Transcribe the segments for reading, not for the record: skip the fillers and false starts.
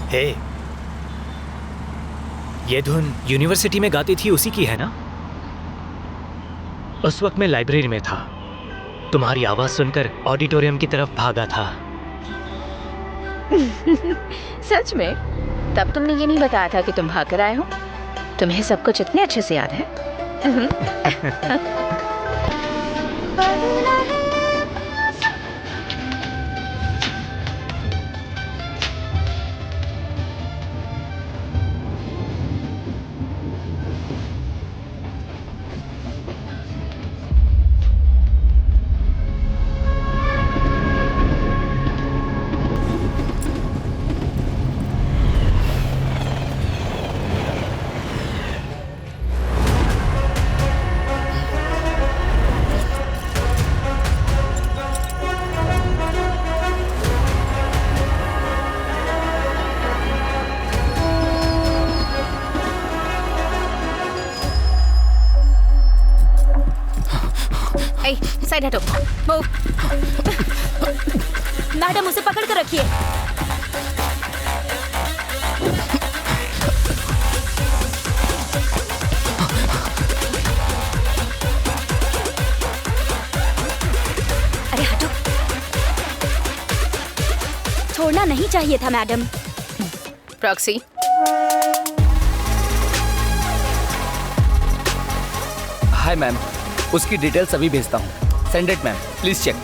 हे, ये धुन यूनिवर्सिटी में गाती थी उसी की है ना? उस वक्त मैं लाइब्रेरी में था, तुम्हारी आवाज सुनकर ऑडिटोरियम की तरफ भागा था। सच में? तब तुमने ये नहीं बताया था कि तुम भाग कर आए हो? तुम्हें सब कुछ इतने अच्छे से याद है? साइड हटो। मूव। मैडम उसे पकड़ कर रखिए। अरे हटो। छोड़ना नहीं चाहिए था मैडम। प्रॉक्सी। हाय मैम, उसकी डिटेल्स अभी भेजता हूँ। Send it ma'am, please check.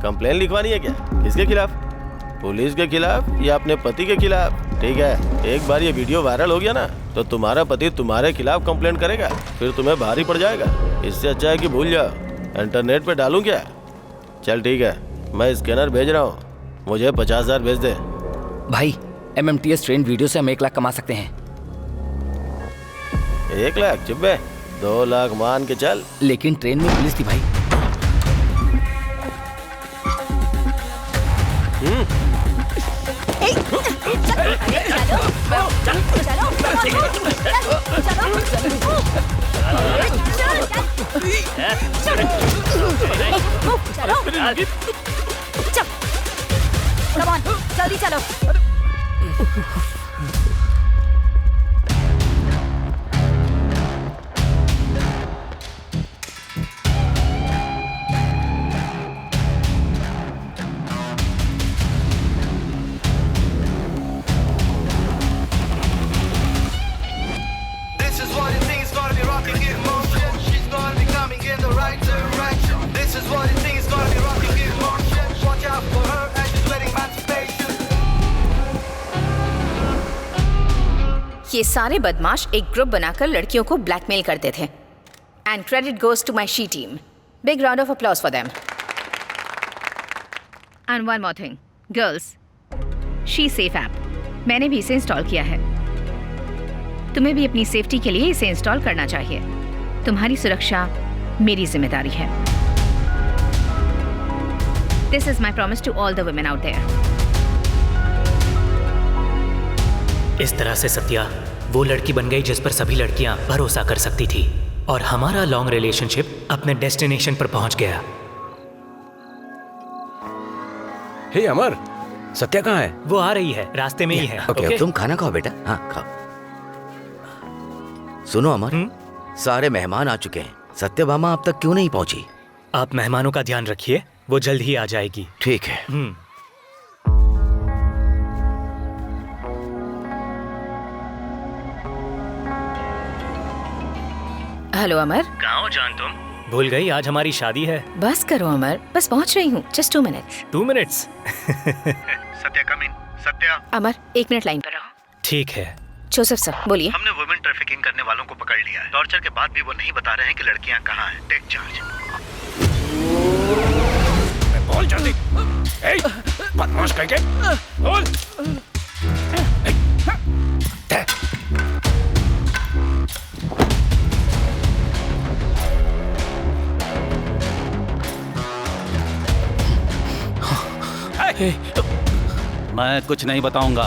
Complaint लिखवानी है क्या? किसके खिलाफ? पुलिस के खिलाफ या अपने पति के खिलाफ? ठीक है, एक बार ये वीडियो वायरल हो गया ना तो तुम्हारा पति तुम्हारे खिलाफ कंप्लेंट करेगा, फिर तुम्हें भारी पड़ जाएगा। इससे अच्छा है कि भूल जाओ। इंटरनेट पे डालूं क्या? चल ठीक है, मैं स्कैनर भेज रहा हूँ, मुझे 50,000 भेज दे। भाई, MMTS ट्रेंड वीडियो से हम 1 लाख कमा सकते हैं। 1 लाख? चुप बे, 2 लाख मान के चल। लेकिन ट्रेन में पुलिस थी भाई। जल्दी चलो। ये सारे बदमाश एक ग्रुप बनाकर लड़कियों को ब्लैकमेल करते थे। And credit goes to my she team. Big round of applause for them. And one more thing, girls, she safe app मैंने भी इसे इंस्टॉल किया है। तुम्हें भी अपनी सेफ्टी के लिए इसे इंस्टॉल करना चाहिए। तुम्हारी सुरक्षा मेरी जिम्मेदारी है। This is my promise to all the women out there. इस तरह से सत्या वो लड़की बन गई जिस पर सभी लड़कियां भरोसा कर सकती थी, और हमारा लॉन्ग रिलेशनशिप अपने डेस्टिनेशन पर पहुंच गया। हे अमर, सत्या कहाँ है? वो आ रही है, रास्ते में ही है। ओके, तुम खाना खाओ बेटा। हाँ खाओ। सुनो अमर, सारे मेहमान आ चुके हैं। सत्यभामा अब तक क्यों नहीं पहुंची? आप मेहमानों का ध्यान रखिए, वो जल्द ही आ जाएगी। ठीक है। हेलो अमर। कहाँ हो जान तुम? भूल गई आज हमारी शादी है। बस करो अमर, बस पहुंच रही हूँ। Just 2 minutes. 2 मिनट्स? सत्या कम इन। सत्या। अमर 1 मिनट लाइन पर रहो। ठीक है। जोसेफ सर बोलिए। हमने वुमेन ट्रैफिकिंग करने वालों को पकड़ लिया है। टॉर्चर के बाद भी वो नहीं बता रहे हैं कि लड़कियां कहाँ हैं। Take charge. बोल जल्दी। बदमाश करके बोल। मैं कुछ नहीं बताऊंगा।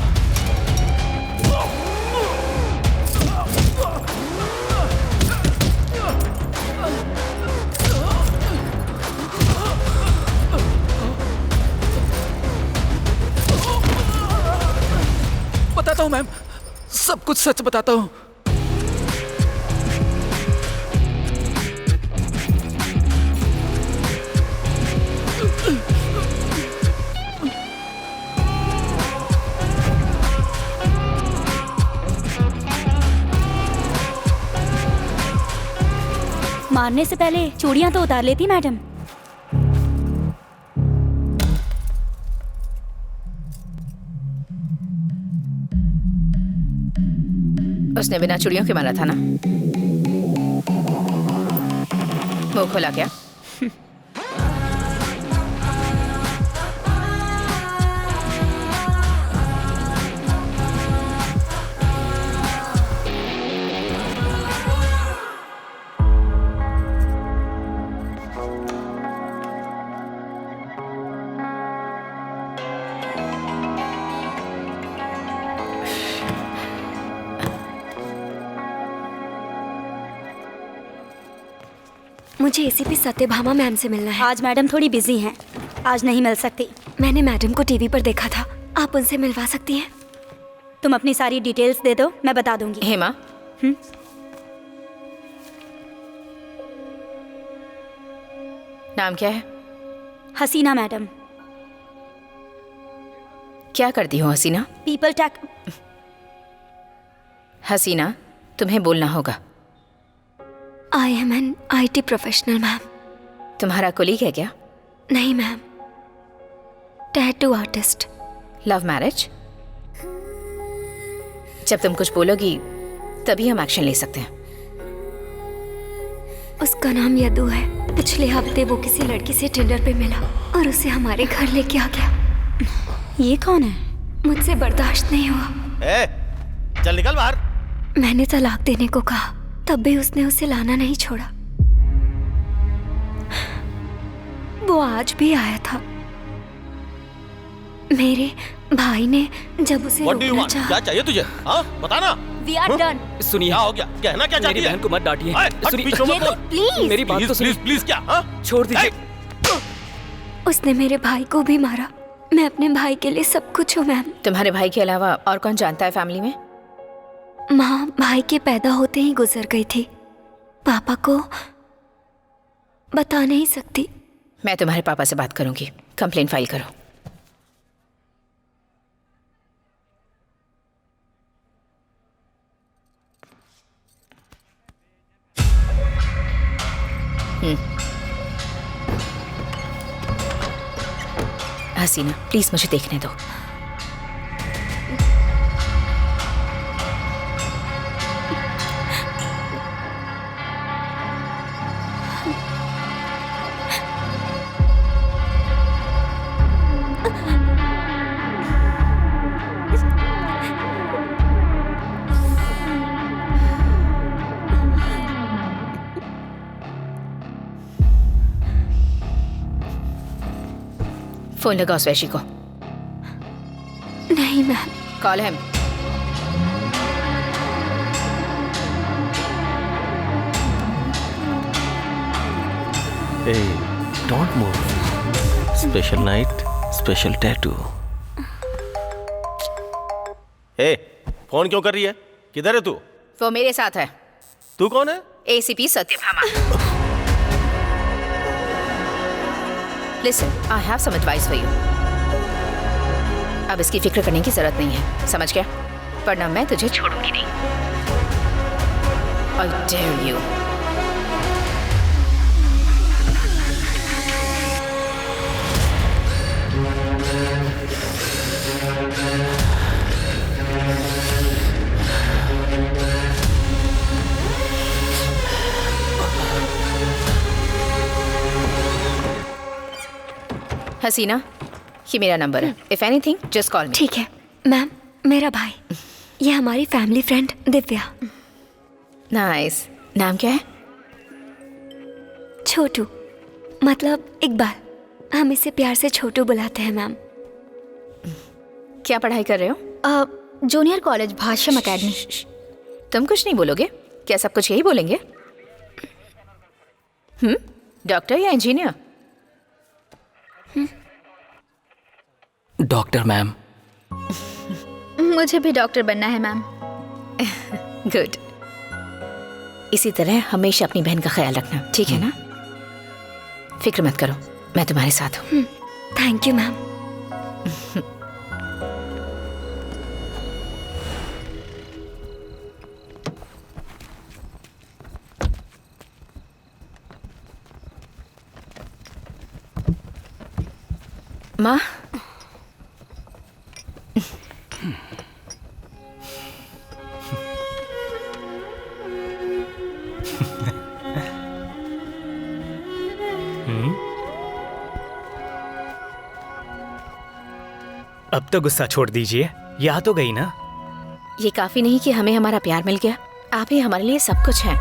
बताता हूँ मैम, सब कुछ सच बताता हूँ। मारने से पहले चूड़ियां तो उतार लेती मैडम। उसने बिना चूड़ियों के मारा था ना? मुंह खोला क्या? मुझे एसीपी सत्यभामा मैम से मिलना है। आज मैडम थोड़ी बिजी हैं, आज नहीं मिल सकती। मैंने मैडम को टीवी पर देखा था, आप उनसे मिलवा सकती हैं? तुम अपनी सारी डिटेल्स दे दो, मैं बता दूंगी। हेमा, नाम क्या है? हसीना मैडम। क्या करती हो हसीना? पीपल टैक। हसीना, तुम्हें बोलना होगा। I am an IT professional ma'am. तुम्हारा कोलीग है क्या? नहीं ma'am, tattoo artist. Love marriage? जब तुम कुछ बोलोगी तभी हम एक्शन ले सकते हैं। उसका नाम यदु है। पिछले हफ्ते वो किसी लड़की से टिंडर पे मिला और उसे हमारे घर लेके आ गया। ये कौन है? मुझसे बर्दाश्त नहीं हुआ। चल निकल बाहर। मैंने तलाक देने को कहा, तब भी उसने उसे लाना नहीं छोड़ा। वो आज भी आया था। मेरे भाई ने जब उसे रोकना चाहा। क्या चाहिए तुझे? हाँ बता ना। We are done। सुनिए, क्या हो गया? कहना क्या चाहती है? मेरी बहन को मत डांटिए। सुनिए, प्लीज मेरी बात तो सुनिए। प्लीज क्या? हाँ? छोड़ दीजिए। उसने मेरे भाई को भी मारा। मैं अपने भाई के लिए सब कुछ हूँ मैम। तुम्हारे भाई के अलावा और कौन जानता है फैमिली में? माँ भाई के पैदा होते ही गुजर गई थी। पापा को बता नहीं सकती। मैं तुम्हारे पापा से बात करूंगी। कंप्लेन फाइल करो। हसीना, प्लीज मुझे देखने दो। फोन लगाओ स्वैशी को। नहीं ma'am. Call him. Hey, don't move. Special night, special tattoo. Hey, phone क्यों कर रही है? किधर है तू? वो मेरे साथ है। तू कौन है? ACP Satyabhama. Listen, I have some advice for you. अब इसकी फिक्र करने की जरूरत नहीं है, समझ गया? वरना मैं तुझे छोड़ूंगी नहीं। I dare you. हसीना, ये मेरा नंबर है। इफ एनीथिंग जस्ट कॉल मी। ठीक है मैम। मेरा भाई, ये हमारी फैमिली फ्रेंड दिव्या। नाइस। नाम क्या है? छोटू, मतलब इकबाल। हम इसे प्यार से छोटू बुलाते हैं मैम। क्या पढ़ाई कर रहे हो? Junior college Bhashyam academy. तुम कुछ नहीं बोलोगे क्या? सब कुछ यही बोलेंगे? डॉक्टर या इंजीनियर? Doctor ma'am. मुझे भी डॉक्टर बनना है मैम। गुड। इसी तरह हमेशा अपनी बहन का ख्याल रखना, ठीक है ना? फिक्र मत करो, मैं तुम्हारे साथ हूँ। Thank you ma'am. माँ, अब तो गुस्सा छोड़ दीजिए, यहाँ तो गई ना। ये काफी नहीं कि हमें हमारा प्यार मिल गया, आप ही हमारे लिए सब कुछ हैं।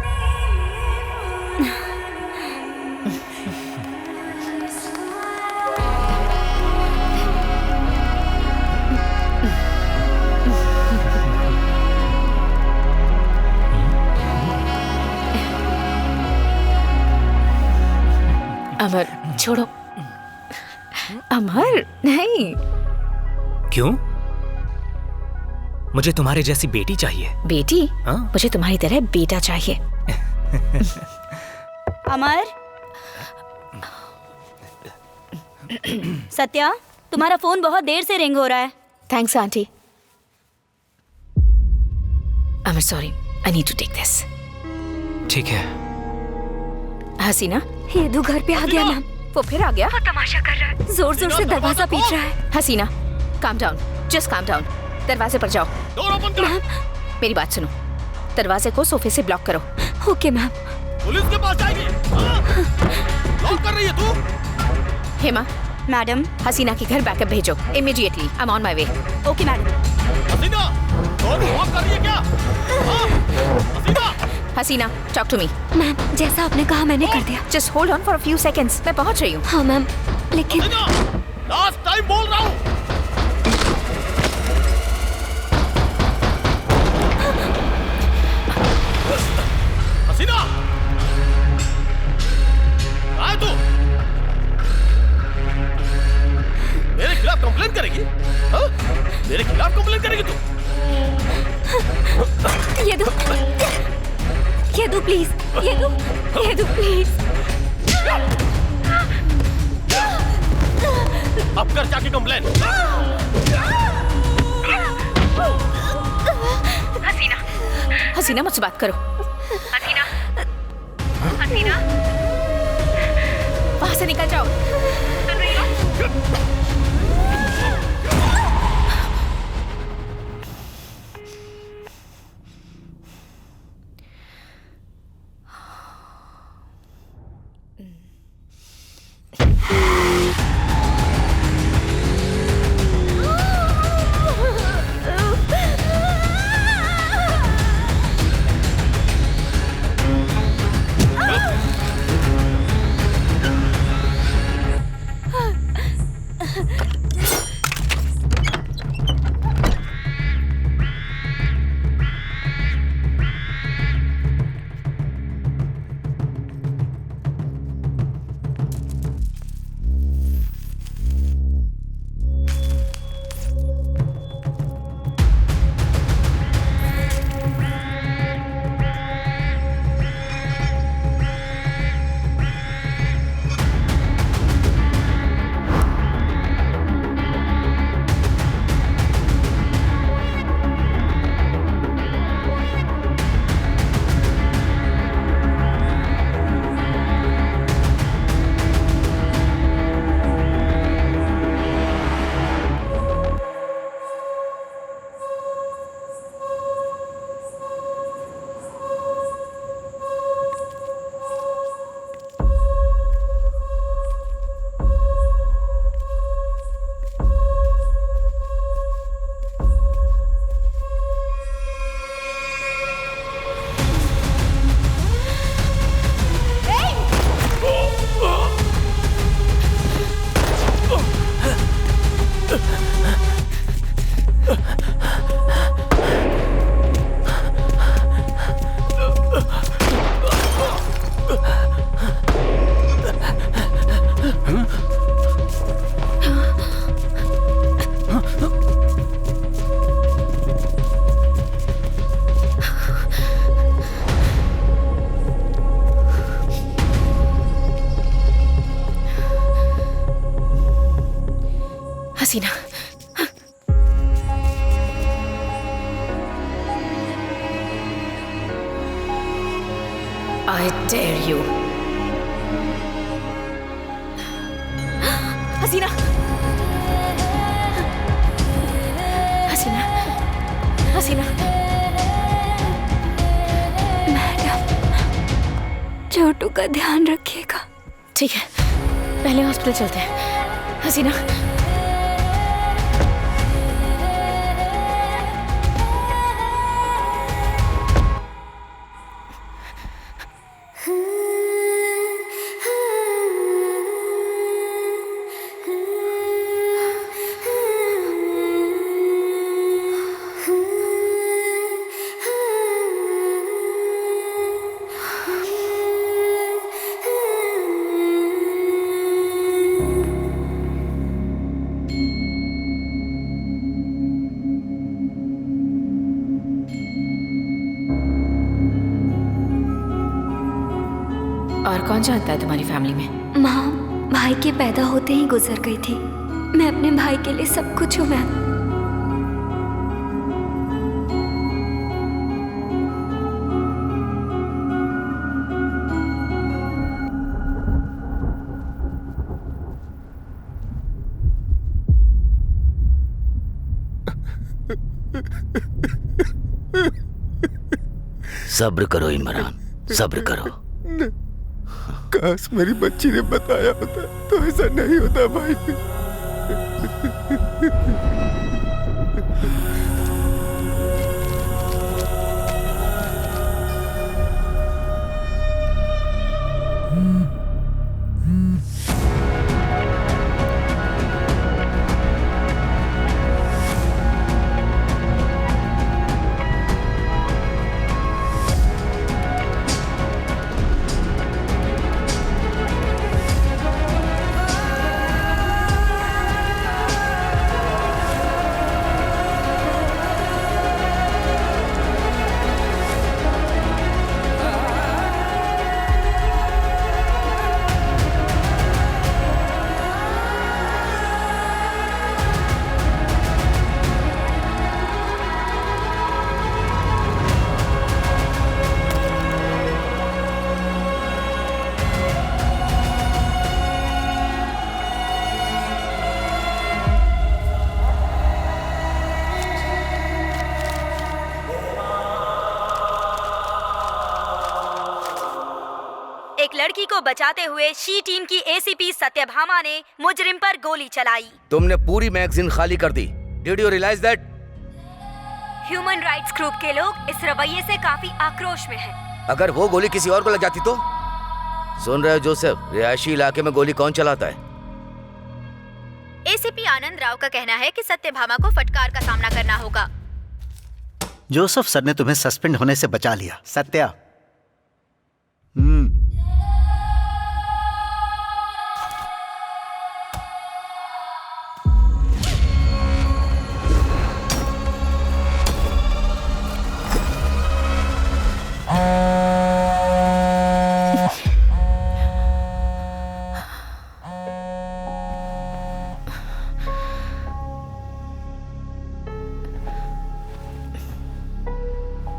अमर छोड़ो। अमर नहीं। क्यों? मुझे तुम्हारे जैसी बेटी चाहिए। बेटी? हाँ? मुझे तुम्हारी तरह बेटा चाहिए। अमर, सत्या, तुम्हारा फोन बहुत देर से रिंग हो रहा है। Thanks aunty. Amar sorry, I need to take this. ठीक है। हसीना, हेदू घर पे आ गया मैम। वो फिर आ गया? वो तमाशा कर रहा है, जोर जोर से दरवाजा पीट रहा है। हसीना, calm down, just calm down. दरवाजे पर जाओ। मैम, मेरी बात सुनो, दरवाजे को सोफे से ब्लॉक करो। Okay ma'am. पुलिस के पास जाएगी। लॉक कर रही है तू? हेमा, मैडम, हसीना के घर बैकअप भेजो immediately. I am on my way. Okay madam. Hasina, lock कर रही है क्या? हसीना, हसीना, टॉक टू मी। मैम, जैसा आपने कहा मैंने कर दिया। Just hold on for a few seconds, मैं पहुंच रही हूँ। हाँ मैम, लेकिन लास्ट टाइम बोल रहा हूँ। हसीना, कहाँ है तू? मेरे खिलाफ कंप्लेन करेगी? हाँ? मेरे खिलाफ कंप्लेन करेगी तू? ये दो प्लीज, ये दो प्लीज। अब कर जाके कंप्लेन। हसीना, मुझसे बात करो। हसीना, वहां से निकल जाओ। सुन रही हो? I dare you. Haseena, Haseena, Haseena. Madam, Chhotu का ध्यान रखिएगा। ठीक है, पहले हॉस्पिटल चलते हैं। हसीना, और कौन जानता है तुम्हारी फैमिली में? माँ भाई के पैदा होते ही गुजर गई थी। मैं अपने भाई के लिए सब कुछ हूँ मैम। सब्र करो इमरान, सब्र करो। काश मेरी बच्ची ने बताया होता तो ऐसा नहीं होता भाई। एक लड़की को बचाते हुए शी टीम की एसीपी सत्यभामा ने मुजरिम पर गोली चलाई। तुमने पूरी मैगजीन खाली कर दी। Did you realize that? Human rights group के लोग इस रवैये से काफी आक्रोश में हैं। अगर वो गोली किसी और को लग जाती तो? सुन रहे हो जोसेफ, रिहायशी इलाके में गोली कौन चलाता है? एसीपी आनंद राव का कहना है कि सत्यभामा को फटकार का सामना करना होगा। जोसेफ सर ने तुम्हें सस्पेंड होने से बचा लिया। सत्या।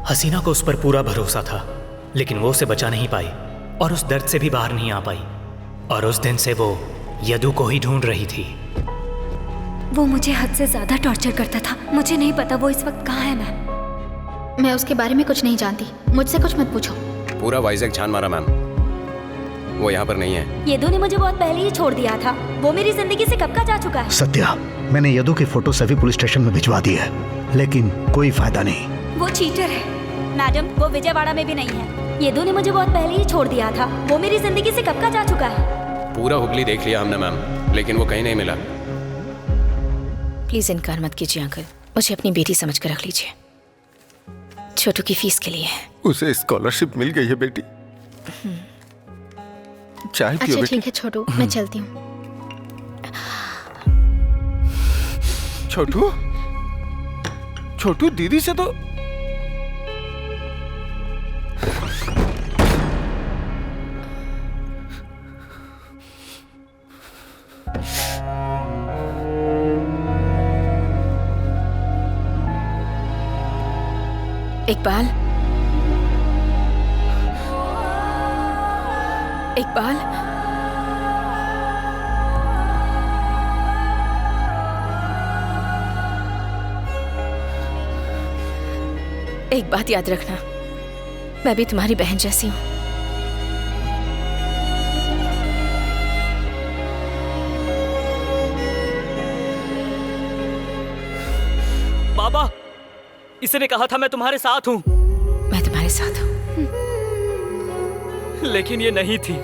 हसीना को उस पर पूरा भरोसा था, लेकिन वो उसे बचा नहीं पाई और उस दर्द से भी बाहर नहीं आ पाई। और उस दिन से वो यदु को ही ढूंढ रही थी। वो मुझे हद से ज्यादा टॉर्चर करता था। मुझे नहीं पता वो इस वक्त कहाँ है। मैं उसके बारे में कुछ नहीं जानती, मुझसे कुछ मत पूछो। पूरा वाइजैक छान मारा मैम, वो यहाँ पर नहीं है। यदु ने मुझे बहुत पहले ही छोड़ दिया था। वो मेरी जिंदगी से कब का जा चुका है। सत्या, मैंने यदु की फोटो सभी पुलिस स्टेशन में भिजवा दी है, लेकिन कोई फायदा नहीं। वो चीटर है मैडम, वो विजयवाड़ा में भी नहीं है। यदु ने मुझे बहुत पहले ही छोड़ दिया था। वो मेरी जिंदगी से कब का जा चुका है। पूरा हुगली देख लिया हमने मैम, लेकिन वो कहीं नहीं मिला। प्लीज इनकार मत कीजिए अंकल, मुझे अपनी बेटी समझ कर रख लीजिए। छोटू की फीस के लिए है। उसे स्कॉलरशिप मिल गई है बेटी। चाय पियो अच्छा बेटी। ठीक है छोटू, मैं चलती हूँ। छोटू, छोटू दीदी से तो इकबाल, इकबाल, एक बात याद रखना, मैं भी तुम्हारी बहन जैसी हूँ। बाबा, इसने कहा था मैं तुम्हारे साथ हूँ। मैं तुम्हारे साथ हूँ। लेकिन ये नहीं थी।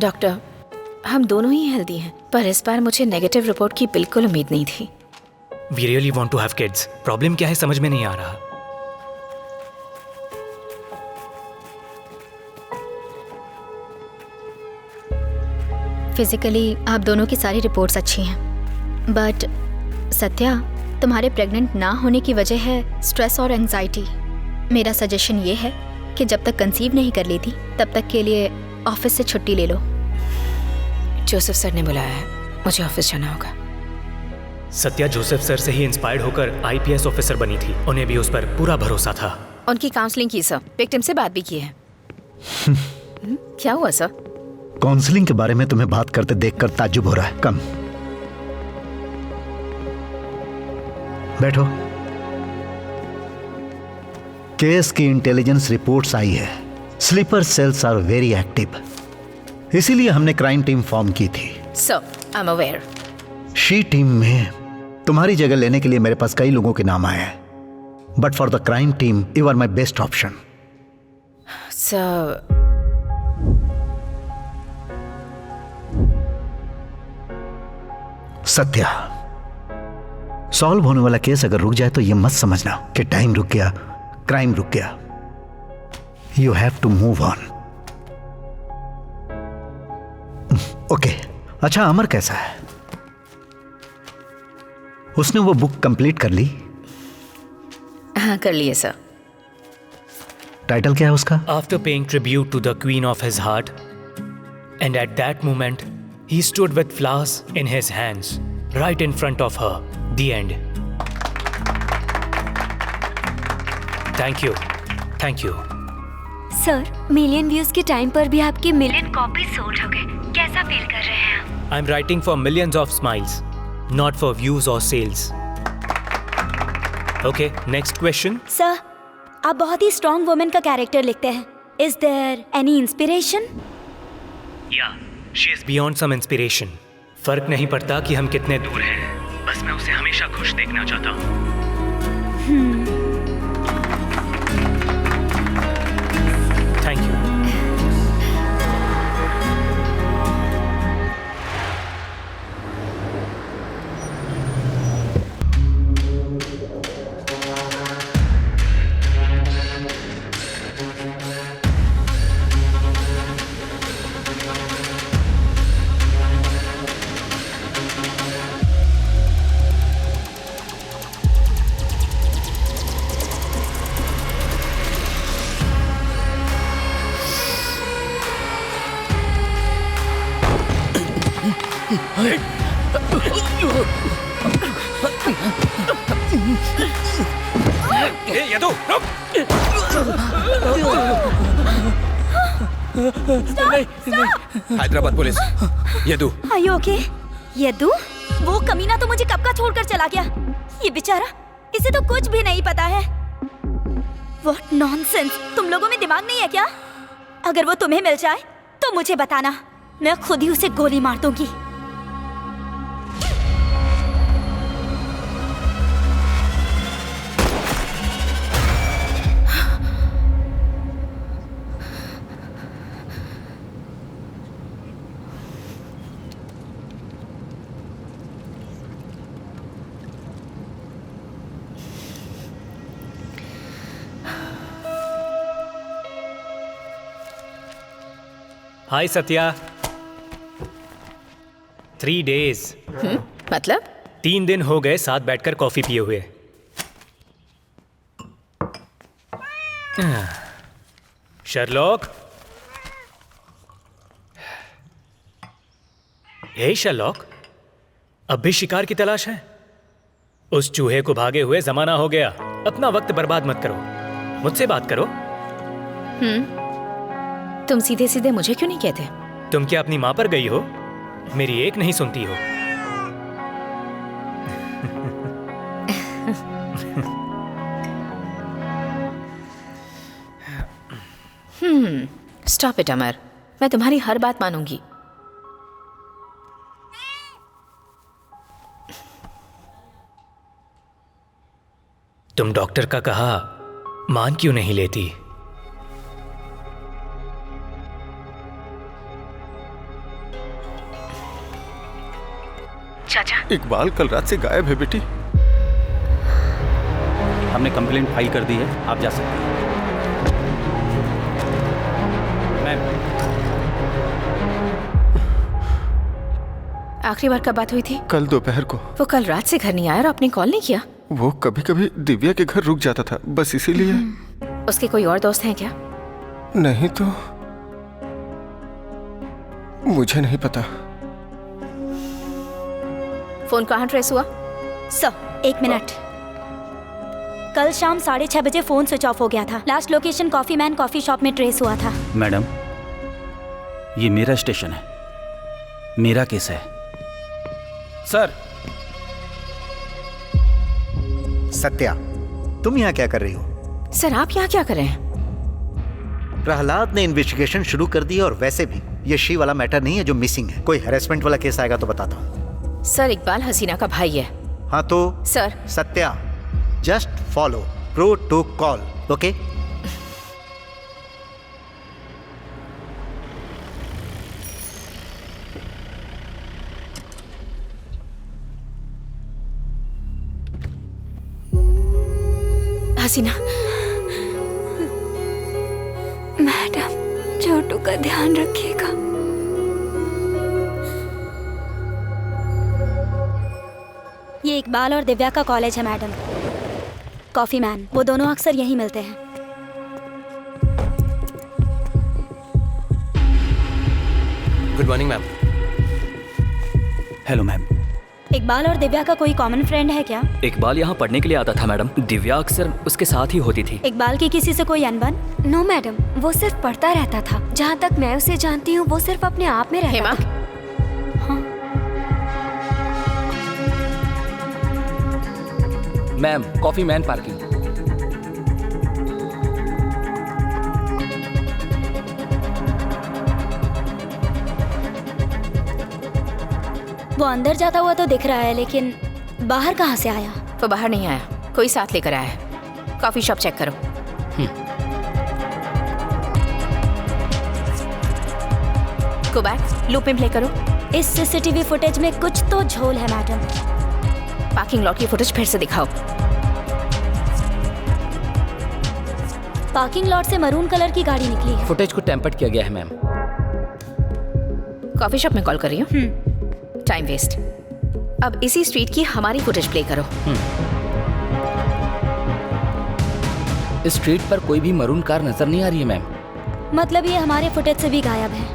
डॉक्टर, हम दोनों ही हेल्दी हैं, पर इस बार मुझे नेगेटिव रिपोर्ट की बिल्कुल उम्मीद नहीं थी। We really want to have kids. Problem क्या है समझ में नहीं आ रहा। फिजिकली आप दोनों की सारी रिपोर्ट्स अच्छी हैं, बट सत्या, तुम्हारे प्रेग्नेंट ना होने की वजह है स्ट्रेस और एंजाइटी। मेरा सजेशन ये है कि जब तक कंसीव नहीं कर लेती तब तक के लिए ऑफिस से छुट्टी ले लो। जोसेफ सर ने बुलाया है, मुझे ऑफिस जाना होगा। सत्या जोसेफ सर से ही इंस्पायर्ड होकर IPS ऑफिसर बनी थी। उन्हें भी उस पर पूरा भरोसा था। उनकी काउंसलिंग की सर, विक्टिम से बात भी की है। क्या हुआ सर? काउंसलिंग के बारे में तुम्हें बात करते देखकर ताज्जुब हो रहा है। कम बैठो। केस की इंटेलिजेंस रिपोर्ट्स आई है। Sleeper cells are very active, इसीलिए हमने क्राइम टीम फॉर्म की थी। Sir, I am aware. She team में तुम्हारी जगह लेने के लिए मेरे पास कई लोगों के नाम आए हैं, but for the crime team you are my best option. Sir, Satya, solve होने वाला केस अगर रुक जाए तो यह मत समझना कि टाइम रुक गया, क्राइम रुक गया। You have to move on. Okay, अच्छा अमर कैसा है? उसने वो बुक कंप्लीट कर ली? हाँ, कर लिए सर। टाइटल क्या है उसका? After paying tribute to the queen of his heart, and at that moment, he stood with flowers in his hands, right in front of her. The end. Thank you. Thank you. Sir, million views के time पर भी आपके million copy sold हो गए। कैसा feel कर रहे हैं आप? I'm writing for millions of smiles, not for views or sales. Okay, next question. Sir, आप बहुत ही स्ट्रॉन्ग वुमेन का कैरेक्टर लिखते हैं। Is there any inspiration? Yeah, she is beyond some inspiration. फर्क नहीं पड़ता कि हम कितने दूर हैं, बस मैं उसे हमेशा खुश देखना चाहता हूँ। Thank you. यदु, रुक! Hyderabad police. Yadu, are you okay? Yadu, वो कमीना तो मुझे कब का छोड़कर चला गया। ये बेचारा, इसे तो कुछ भी नहीं पता है। What nonsense! तुम लोगों में दिमाग नहीं है क्या? अगर वो तुम्हें मिल जाए तो मुझे बताना, मैं खुद ही उसे गोली मार दूंगी। हाय सत्या। 3 days। मतलब? 3 दिन हो गए साथ बैठकर कॉफी पिए हुए। शर्लॉक। हे शर्लॉक, अब भी शिकार की तलाश है? उस चूहे को भागे हुए जमाना हो गया। अपना वक्त बर्बाद मत करो, मुझसे बात करो। तुम सीधे सीधे मुझे क्यों नहीं कहते? तुम क्या अपनी माँ पर गई हो? मेरी एक नहीं सुनती हो। स्टॉप इट अमर, मैं तुम्हारी हर बात मानूंगी। तुम डॉक्टर का कहा मान क्यों नहीं लेती? चाचा, इकबाल कल रात से गायब है बेटी। हमने कंप्लेंट फाइल कर दी है, आप जा सकते हैं। मैम, आखिरी बार कब बात हुई थी? कल दोपहर को। वो कल रात से घर नहीं आया और आपने कॉल नहीं किया? वो कभी कभी दिव्या के घर रुक जाता था, बस इसीलिए। उसके कोई और दोस्त हैं क्या? नहीं तो मुझे नहीं पता। फोन कहाँ ट्रेस हुआ? Sir 1 minute. कल शाम 6:30 बजे फोन स्विच ऑफ हो गया था। Last location coffee man coffee shop में ट्रेस हुआ था। मैडम, ये मेरा स्टेशन है, मेरा केस है। सर। सत्या, तुम यहाँ क्या कर रही हो? सर आप यहाँ क्या कर रहे हैं? प्रहलाद ने इन्वेस्टिगेशन शुरू कर दी और वैसे भी ये शी वाला मैटर नहीं है जो मिसिंग है। कोई हैरेसमेंट वाला केस आएगा तो बताता हूँ। सर इकबाल हसीना का भाई है। हाँ तो sir. Satya, just follow protocol, okay? Haseena. Madam, Chhotu का ध्यान रखिएगा। ये इकबाल और दिव्या का कॉलेज है मैडम। कॉफी मैन, वो दोनों अक्सर यहीं मिलते हैं। Good morning ma'am. Hello ma'am. Iqbal और दिव्या का कोई कॉमन फ्रेंड है क्या? इकबाल यहाँ पढ़ने के लिए आता था मैडम, दिव्या अक्सर उसके साथ ही होती थी। इकबाल की किसी से कोई अनबन? नो मैडम, वो सिर्फ पढ़ता रहता था। जहाँ तक मैं उसे जानती हूँ वो सिर्फ अपने आप में रहता था। Ma'am, coffee man parking. वो अंदर जाता हुआ तो दिख रहा है, लेकिन बाहर कहाँ से आया? वो बाहर नहीं आया, कोई साथ लेकर आया है। कॉफी शॉप चेक करो। गो बैक, लूप में प्ले करो। इस सीसीटीवी फुटेज में कुछ तो झोल है मैडम। पार्किंग लॉट की फुटेज फिर से दिखाओ। पार्किंग लॉट से मरून कलर की गाड़ी निकली है। फुटेज को टेम्पर्ड किया गया है मैम। कॉफी शॉप में कॉल कर रही हूँ। Time waste. अब इसी स्ट्रीट की हमारी फुटेज प्ले करो। इस स्ट्रीट पर कोई भी मरून कार नजर नहीं आ रही है मैम। मतलब ये हमारे फुटेज से भी गायब है।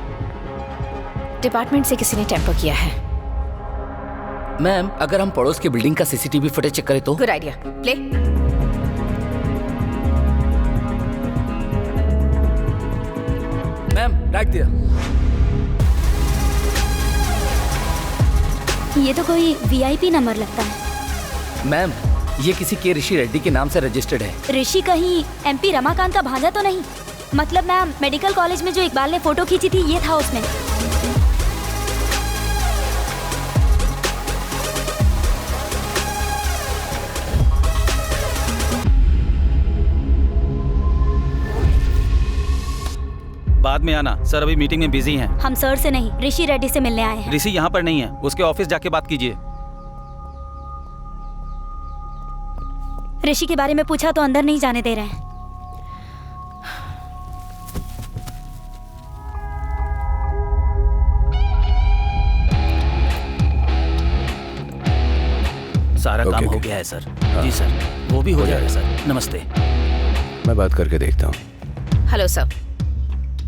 डिपार्टमेंट से किसी ने टेम्पर किया है। मैम, अगर हम पड़ोस की बिल्डिंग का सीसीटीवी फुटेज चेक करें तो? Good idea, play. Ma'am, right दिया। ये तो कोई वीआईपी नंबर लगता है। मैम, ये किसी के ऋषि रेड्डी के नाम से रजिस्टर्ड है। ऋषि कहीं एमपी रमाकांत का भांजा तो नहीं? मतलब मैम, मेडिकल कॉलेज में जो इकबाल ने फोटो खींची थी ये था उसमें। बाद में आना, सर अभी मीटिंग में बिजी हैं। हम सर से नहीं, ऋषि रेड्डी से मिलने आए हैं। ऋषि यहाँ पर नहीं है, उसके ऑफिस जाके बात कीजिए। ऋषि के बारे में पूछा तो अंदर नहीं जाने दे रहे हैं। सारा काम हो गया है सर। जी सर, वो भी हो जाएगा सर। नमस्ते। मैं बात करके देखता हूँ। हेलो सर,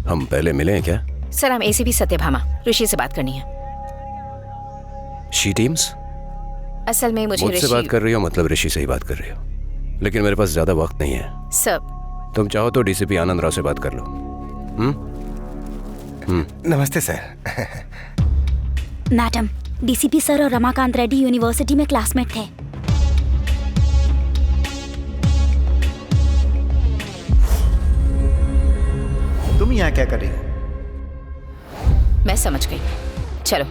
हम पहले मिले हैं क्या? सर, हम एसीपी सत्यभामा, ऋषि से बात करनी है। She teams? असल में मुझे मुझसे बात कर रही हो मतलब ऋषि से ही बात कर रही हो, लेकिन मेरे पास ज्यादा वक्त नहीं है। सर, तुम चाहो तो डीसीपी आनंद राव से बात कर लो। नमस्ते सर। मैडम, डीसीपी सर और रमाकांत रेड्डी यूनिवर्सिटी में क्लासमेट थे। तुम यहाँ क्या कर रही हो? मैं समझ गई, चलो।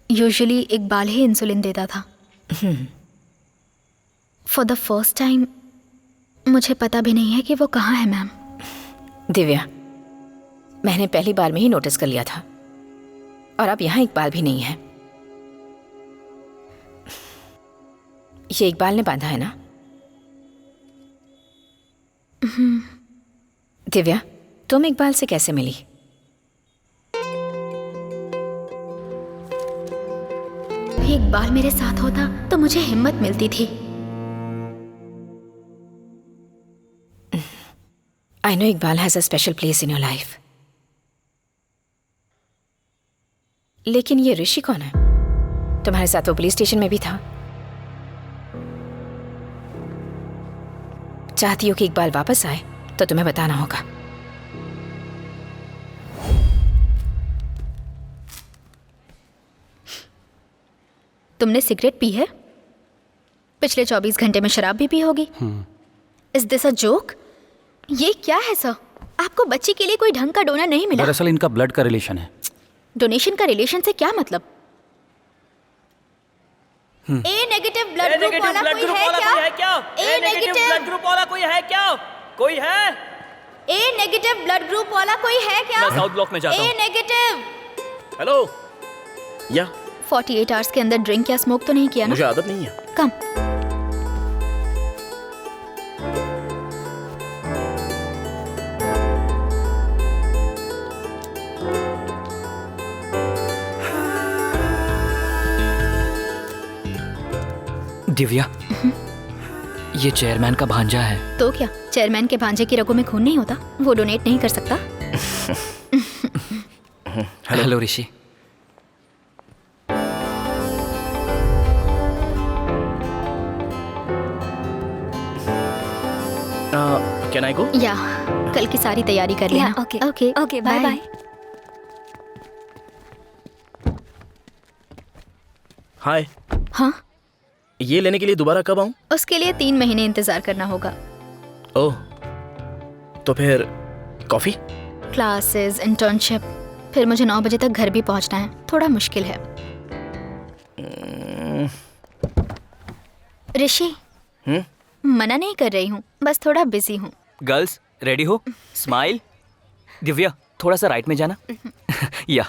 यूजुअली इकबाल ही इंसुलिन देता था। फॉर द फर्स्ट टाइम मुझे पता भी नहीं है कि वो कहाँ है। मैम, दिव्या, मैंने पहली बार में ही नोटिस कर लिया था, और अब यहाँ इकबाल भी नहीं है। ये इकबाल ने बांधा है ना? दिव्या, तुम इकबाल से कैसे मिली? इकबाल मेरे साथ होता तो मुझे हिम्मत मिलती थी। I know Iqbal has a special place in your life. लेकिन ये ऋषि कौन है? तुम्हारे साथ वो पुलिस स्टेशन में भी था। चाहती हो कि इकबाल वापस आए तो तुम्हें बताना होगा। तुमने सिगरेट पी है? पिछले 24 घंटे में शराब भी पी होगी। Is this a joke? ये क्या है सर? आपको बच्ची के लिए कोई ढंग का डोनर नहीं मिला? दरअसल इनका ब्लड का रिलेशन है। डोनेशन का रिलेशन से क्या मतलब? ए नेगेटिव ब्लड ग्रुप वाला कोई है क्या? ए नेगेटिव ब्लड ग्रुप वाला कोई है क्या? कोई है? ए नेगेटिव ब्लड ग्रुप वाला कोई है क्या? मैं साउथ ब्लॉक में जाता हूं। ए नेगेटिव। हेलो, या 48 आवर्स के अंदर ड्रिंक या स्मोक तो नहीं किया ना? मुझे आदत नहीं है। कम। दिव्या, ये चेयरमैन का भांजा है। तो क्या चेयरमैन के भांजे की रगों में खून नहीं होता? वो डोनेट नहीं कर सकता? Hello Rishi. Can I go? या कल की सारी तैयारी कर लेना। Okay okay okay, bye bye. Hi. हाँ, ये लेने के लिए दोबारा कब आऊं? उसके लिए 3 महीने इंतजार करना होगा। ओह, तो फिर कॉफी? क्लासेस, इंटर्नशिप, फिर मुझे 9 बजे तक घर भी पहुंचना है। थोड़ा मुश्किल है। ऋषि, मना नहीं कर रही हूँ, बस थोड़ा बिजी हूँ। गर्ल्स रेडी हो? स्माइल। दिव्या, थोड़ा सा राइट में जाना। या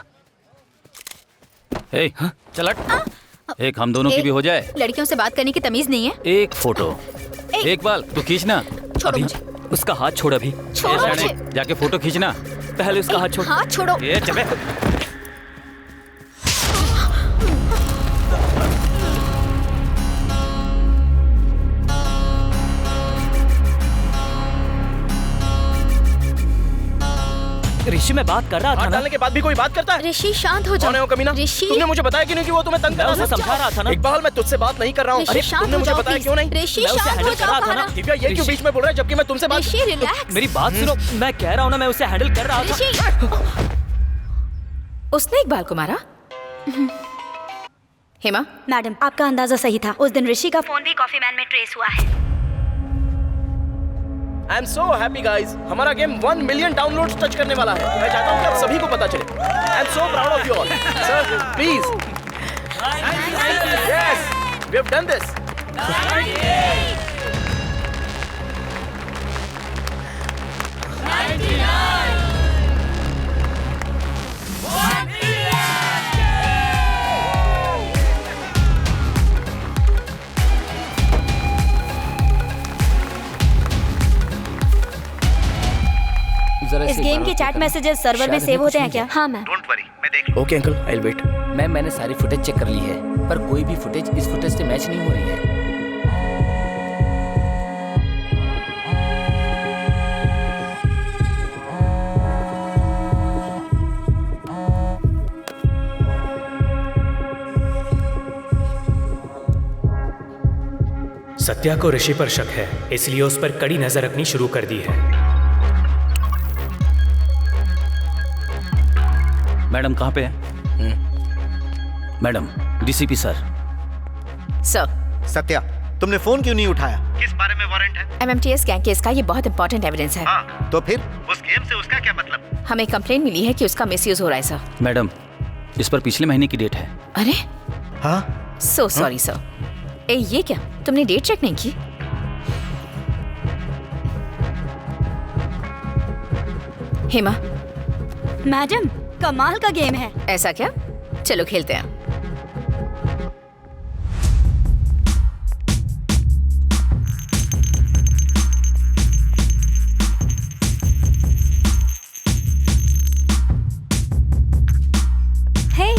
हे, चल हट। एक हम दोनों की भी हो जाए। लड़कियों से बात करने की तमीज नहीं है। एक फोटो। एक बाल तू खींचना। छोड़ो मुझे। उसका हाथ छोड़ अभी। छोड़ो मुझे। जाके फोटो खींचना। पहले उसका हाथ छोड़। हाथ छोड़ो। ये चले। ऋषि, मैं बात कर रहा था ना। डालने के बाद भी कोई बात करता है? ऋषि शांत हो जाओ। कौन है वो कमीना? ऋषि, तुमने मुझे बताया क्यों नहीं कि वो तुम्हें तंग कर रहा था? मैं उसे समझा रहा था ना। इकबाल, मैं तुझसे बात नहीं कर रहा हूँ। ऋषि, शांत तुमने हो मुझे जाओ, बताया please। क्यों नहीं? ऋषि, मैं उसे शांत हो हैंडल कर रहा जाओ, था ना। कहा दिव्या, ये क्यों बीच में बोल रहा है जबकि मैं तुमसे बात। ऋषि, रिलैक्स। मेरी बात सुनो, मैं कह रहा हूँ ना, मैं उसे हैंडल कर रहा था। ऋषि, उसने इकबाल को मारा? हेमा, मैडम, आपका अंदाजा सही था। उस दिन ऋषि का फोन भी कॉफी मैन में ट्रेस हुआ है। I am so happy guys, हमारा गेम 1 मिलियन डाउनलोड्स टच करने वाला है। मैं चाहता हूँ कि आप सभी को पता चले। I am so proud of you all. Sir please. Yes, we have done this. इस गेम के चैट मैसेजेस सर्वर में सेव होते हैं क्या? हाँ मैम। डोंट वरी, मैं देख लूंगा। Okay uncle, I will wait. Ma'am मैंने सारी फुटेज चेक कर ली है, पर कोई भी फुटेज इस फुटेज से मैच नहीं हो रही है। सत्या को ऋषि पर शक है, इसलिए उस पर कड़ी नजर रखनी शुरू कर दी है। मैडम कहाँ पे है? Madam, DCP sir. Sir. Satya, तुमने फोन क्यों नहीं उठाया? किस बारे में वारंट है? MMTS गैंग केस का ये बहुत इंपॉर्टेंट एविडेंस है। हाँ। तो फिर उस गेम से उसका क्या मतलब? हमें कंप्लेंट मिली है कि उसका मिसयूज हो रहा है सर। मैडम, इस पर पिछले महीने की डेट है। अरे हाँ, सो सॉरी सर। ए ये क्या, तुमने डेट चेक नहीं की? हेमा। मैडम, कमाल का गेम है। ऐसा क्या? चलो खेलते हैं। Hey,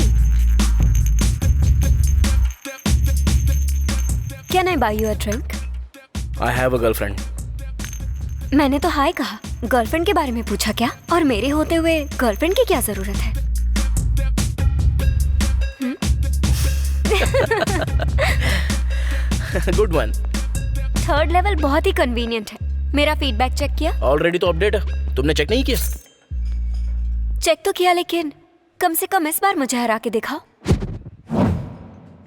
can I buy you a drink? I have a girlfriend. मैंने तो हाय कहा, गर्लफ्रेंड के बारे में पूछा क्या? और मेरे होते हुए गर्लफ्रेंड की क्या जरूरत है? Good one. थर्ड लेवल बहुत ही कन्वीनियंट है। मेरा फीडबैक चेक किया? ऑलरेडी तो अपडेट है, तुमने चेक नहीं किया? चेक तो किया, लेकिन कम से कम इस बार मुझे हरा के दिखाओ।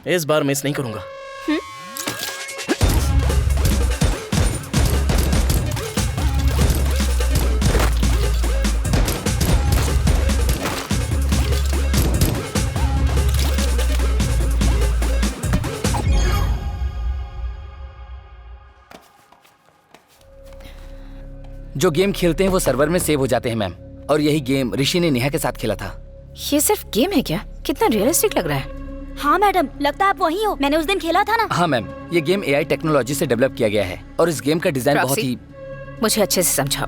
इस बार मिस नहीं करूंगा। जो गेम खेलते हैं वो सर्वर में सेव हो जाते हैं मैम, और यही गेम ऋषि ने नेहा के साथ खेला था। ये सिर्फ गेम है क्या? कितना रियलिस्टिक लग रहा है। हाँ मैडम, लगता है आप वही हो, मैंने उस दिन खेला था ना। हाँ मैम, ये गेम AI टेक्नोलॉजी से डेवलप किया गया है और इस गेम का डिजाइन बहुत ही। मुझे अच्छे से समझाओ।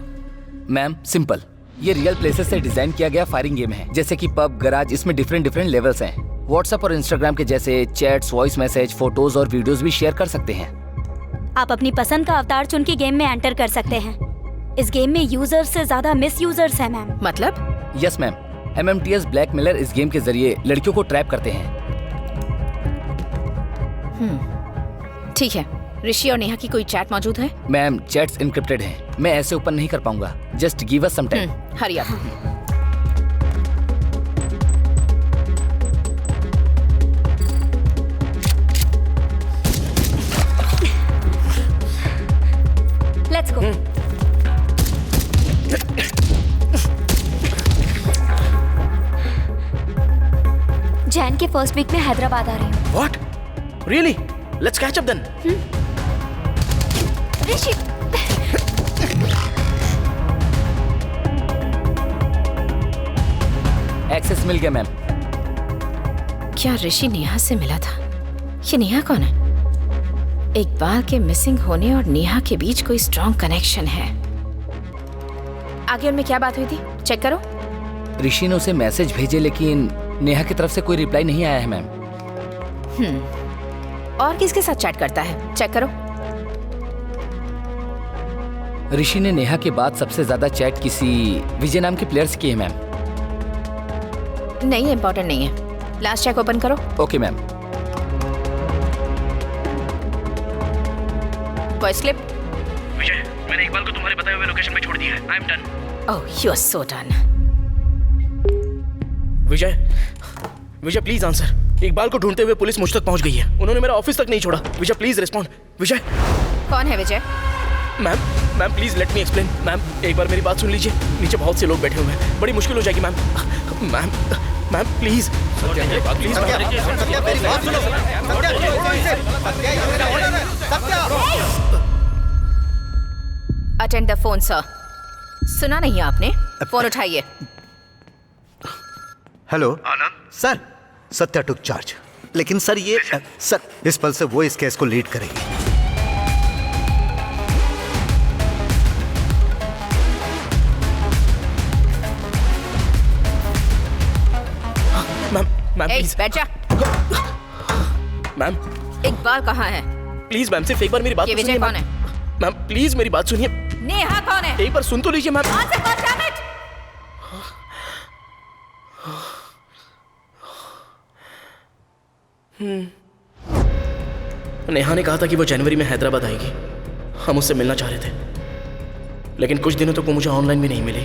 मैम सिंपल, ये रियल प्लेसेस से डिजाइन किया गया फायरिंग गेम है, जैसे कि पब, गराज। इसमें डिफरेंट लेवल्स हैं। व्हाट्सएप और इंस्टाग्राम के जैसे चैट्स, वॉइस मैसेज, फोटोज और वीडियोस भी शेयर कर सकते हैं। आप अपनी पसंद का अवतार चुन के गेम में एंटर कर सकते हैं। इस गेम में यूजर्स से ज्यादा मिस यूजर्स हैं मैम। मतलब? यस मैम, MMTS ब्लैकमेलर इस गेम के जरिए लड़कियों को ट्रैप करते हैं। ठीक है। ऋषि और नेहा की कोई चैट मौजूद है? मैम, चैट्स एन्क्रिप्टेड हैं। मैं ऐसे ओपन नहीं कर पाऊंगा। Just give us some time. Hurry up. Let's go. Jan के फर्स्ट वीक में हैदराबाद आ रही हूँ। What? Really? Let's catch up then. Rishi, access मिल गया मैम। क्या ऋषि नेहा से मिला था? ये नेहा कौन है? इकबाल के मिसिंग होने और नेहा के बीच कोई स्ट्रॉन्ग कनेक्शन है। आगे उनमें क्या बात हुई थी? चेक करो। ऋषि ने उसे मैसेज भेजे, लेकिन नेहा की तरफ से कोई रिप्लाई नहीं आया है मैम। और किसके साथ चैट करता है? चेक करो। ऋषि ने नेहा के बाद सबसे ज्यादा चैट किसी विजय नाम के प्लेयर से की है मैम। नहीं, इंपॉर्टेंट नहीं है। लास्ट चेक ओपन करो। Okay ma'am. Voice clip. Vijay, मैंने इकबाल को तुम्हारे बताए हुए लोकेशन पे छोड़ दिया है। I am done. Oh, you are so done. Vijay please answer. Iqbal को ढूंढते हुए पुलिस मुझ तक पहुंच गई है। उन्होंने मेरा ऑफिस तक नहीं छोड़ा। Vijay please respond. विजय। कौन है Vijay? Ma'am, ma'am please let me explain. Ma'am एक बार मेरी बात सुन लीजिए, नीचे बहुत से लोग बैठे हुए हैं, बड़ी मुश्किल हो जाएगी ma'am. Ma'am ma'am please please attend the phone sir. सुना नहीं आपने? फोन उठाइए। हेलो सर, सत्या टुक चार्ज, लेकिन सर ये सर इस पल से वो इस केस को लीड करेगी। मैम मैम प्लीज बैठ जा। मैम इकबाल कहाँ है? प्लीज मैम सिर्फ एक बार मेरी बात ये तो सुनिए। विजय कौन है? मैम प्लीज मेरी बात सुनिए। नेहा कौन है? एक बार सुन तो लीजिए मैम। नेहा ने कहा था कि वो जनवरी में हैदराबाद आएगी। हम उससे मिलना चाह रहे थे, लेकिन कुछ दिनों तक वो मुझे ऑनलाइन भी नहीं मिली।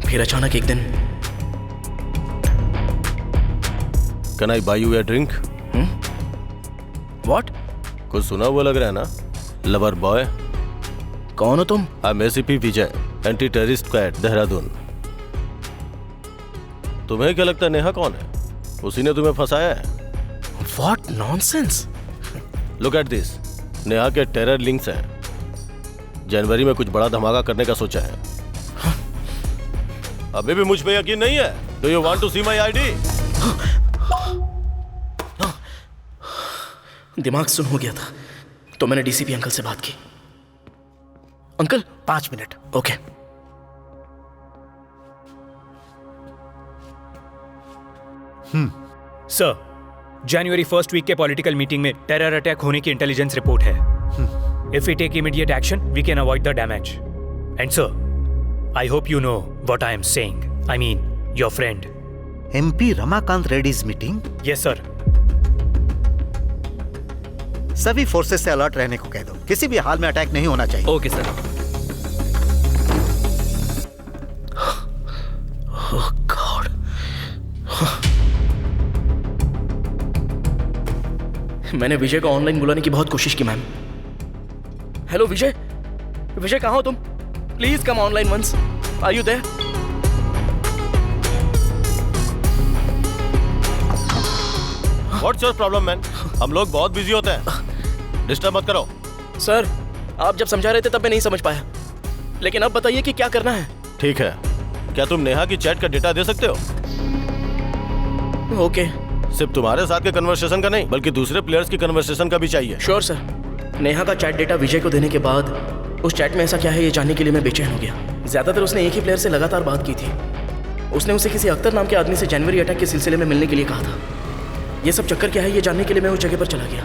फिर अचानक एक दिन Can I buy you a drink? What? कुछ सुना हुआ लग रहा है ना? Lover boy. कौन हो तुम? I'm ACP Vijay, anti terrorist squad Dehradun. तुम्हें क्या लगता है नेहा कौन है? उसी ने तुम्हें फंसाया है। What nonsense? Look at this. Neha के टेरर लिंक्स हैं। जनवरी में कुछ बड़ा धमाका करने का सोचा है। अभी भी मुझ पे यकीन नहीं है? Do you want to see my ID? दिमाग सुन हो गया था तो मैंने डीसीपी अंकल से बात की। Uncle 5 minute. ओके। सर, जनवरी 1st वीक के पॉलिटिकल मीटिंग में टेरर अटैक होने की इंटेलिजेंस रिपोर्ट है। If we take immediate action we can avoid the damage. And sir, I hope you know what I am saying. I mean your friend MP Ramakant Reddy's meeting. Yes sir. सभी forces से alert रहने को कह दो, किसी भी हाल में अटैक नहीं होना चाहिए। Okay sir. Oh god. मैंने विजय को ऑनलाइन बुलाने की बहुत कोशिश की मैम। हेलो विजय, विजय कहाँ हो तुम? Please come online once. Are you there? What's your problem, man? हम लोग बहुत बिजी होते हैं। डिस्टर्ब मत करो। सर, आप जब समझा रहे थे तब मैं नहीं समझ पाया, लेकिन अब बताइए कि क्या करना है। ठीक है, क्या तुम नेहा की चैट का डेटा दे सकते हो? ओके। सिर्फ तुम्हारे साथ के कन्वर्सेशन का नहीं, बल्कि दूसरे प्लेयर्स की कन्वर्सेशन का भी चाहिए। Sure sir. नेहा का चैट डेटा विजय को देने के बाद उस चैट में ऐसा क्या है ये जानने के लिए मैं बेचैन हो गया। ज्यादातर उसने एक ही प्लेयर से लगातार बात की थी। उसने उसे किसी अख्तर नाम के आदमी से जनवरी अटैक के सिलसिले में मिलने के लिए कहा था। ये सब चक्कर क्या है ये जानने के लिए मैं उस जगह पर चला गया,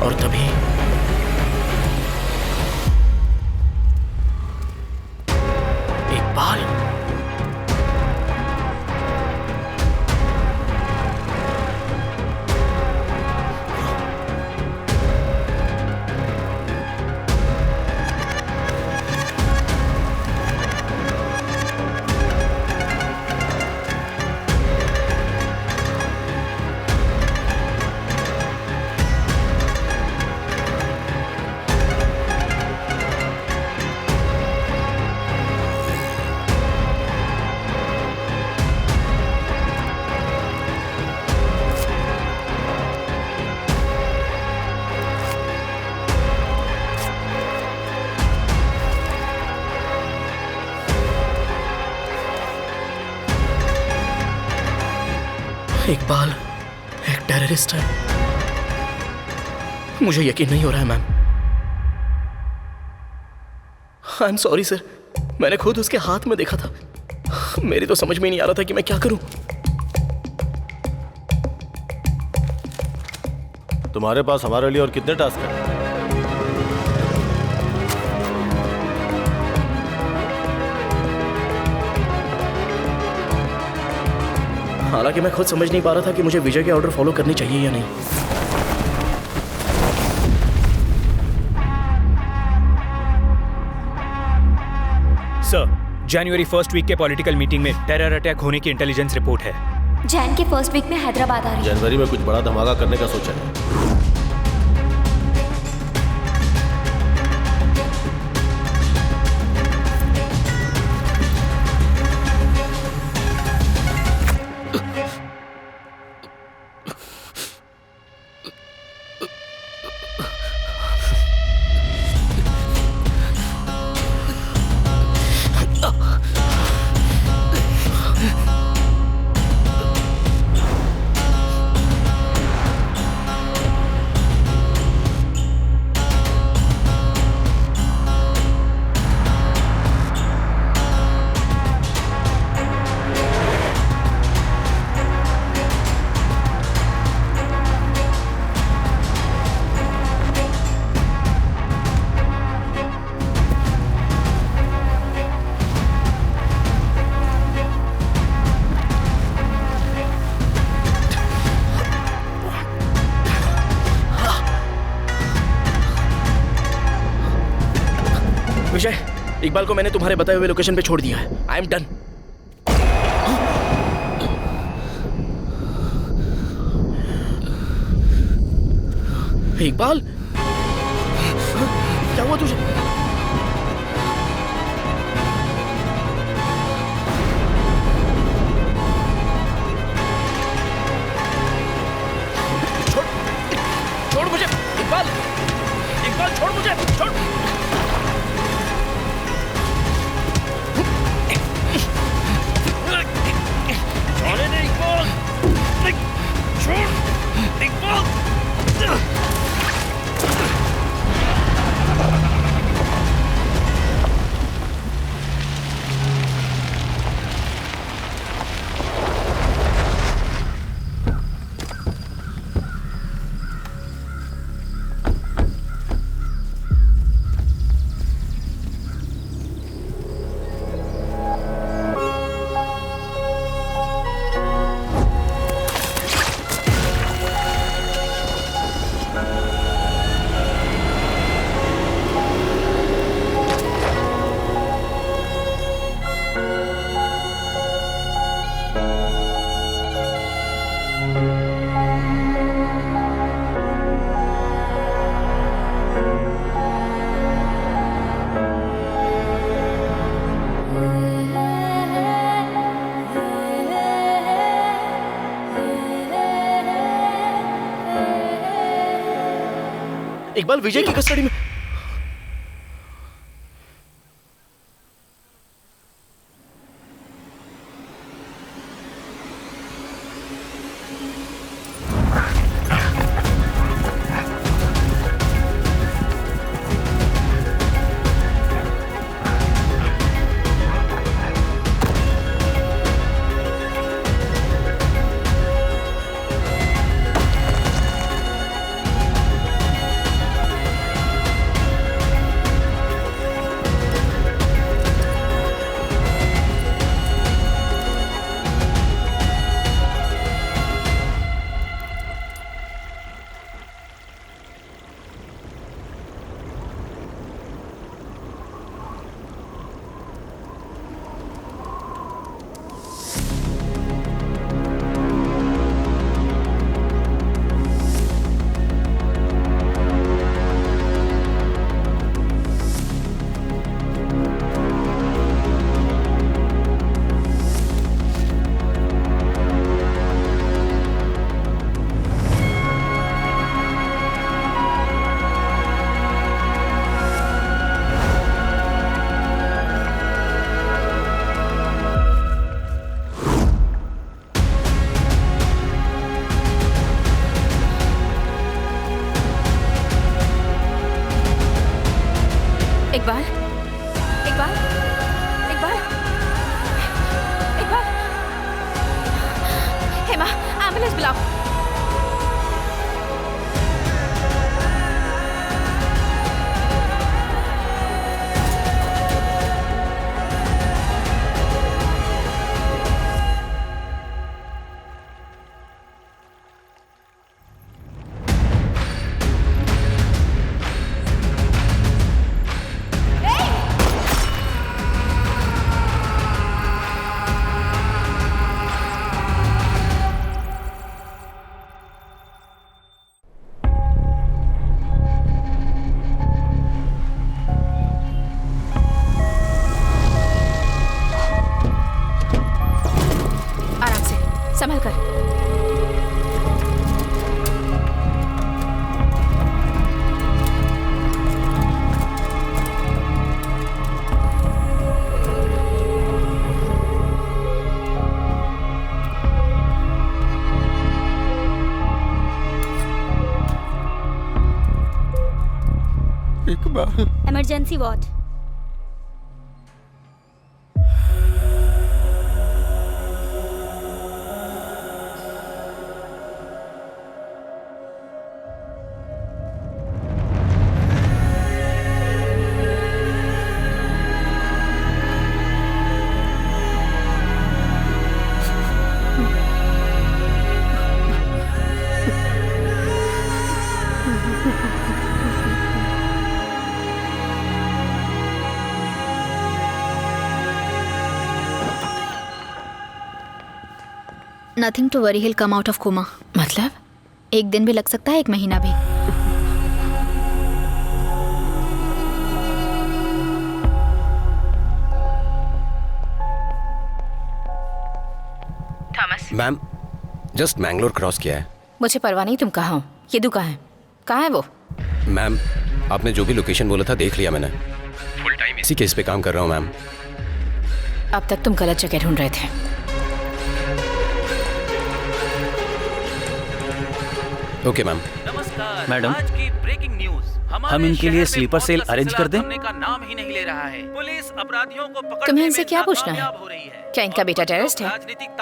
और तभी इकबाल। इकबाल एक टेररिस्ट है। मुझे यकीन नहीं हो रहा है ma'am. I am sorry sir, मैंने खुद उसके हाथ में देखा था। मेरी तो समझ में नहीं आ रहा था कि मैं क्या करूं। तुम्हारे पास हमारे लिए और कितने टास्क हैं? हालांकि मैं खुद समझ नहीं पा रहा था कि मुझे विजय के ऑर्डर फॉलो करने चाहिए या नहीं। सर, जनवरी 1st वीक के पॉलिटिकल मीटिंग में टेरर अटैक होने की इंटेलिजेंस रिपोर्ट है। जैन के 1st वीक में हैदराबाद आ रही है। जनवरी में कुछ बड़ा धमाका करने का सोचा है। विजय, इकबाल को मैंने तुम्हारे बताए हुए लोकेशन पे छोड़ दिया है। I am done. इकबाल, क्या हुआ तुझे? छोड़ मुझे इकबाल, इकबाल छोड़ मुझे, छोड़। छोड़े नहीं इकबाल, छोड़ इकबाल। इकबाल विजय की कस्टडी में। इकबाल, इकबाल, इकबाल, इकबाल, हेमा, एम्बुलेंस बुलाओ। संभल कर। Iqbal, emergency ward. Nothing to worry, he'll come out of coma. मतलब? एक दिन भी लग सकता है, एक महीना भी। Thomas. Ma'am, just Mangalore cross किया है। मुझे परवाह नहीं तुम कहाँ हो। येदू कहाँ है? कहाँ है वो? मैम, आपने जो भी लोकेशन बोला था देख लिया मैंने। फुल टाइम इसी केस पे काम कर रहा हूँ मैम। अब तक तुम गलत जगह ढूंढ रहे थे। Okay ma'am. मैडम, आज की ब्रेकिंग न्यूज, हम इनके लिए स्लीपर सेल अरेंज कर दें? का नाम ही नहीं ले रहा है। पुलिस अपराधियों को पकड़ने तुम्हें इनसे में क्या पूछना है? नाकामयाब हो रही है। क्या इनका बेटा टेररिस्ट है?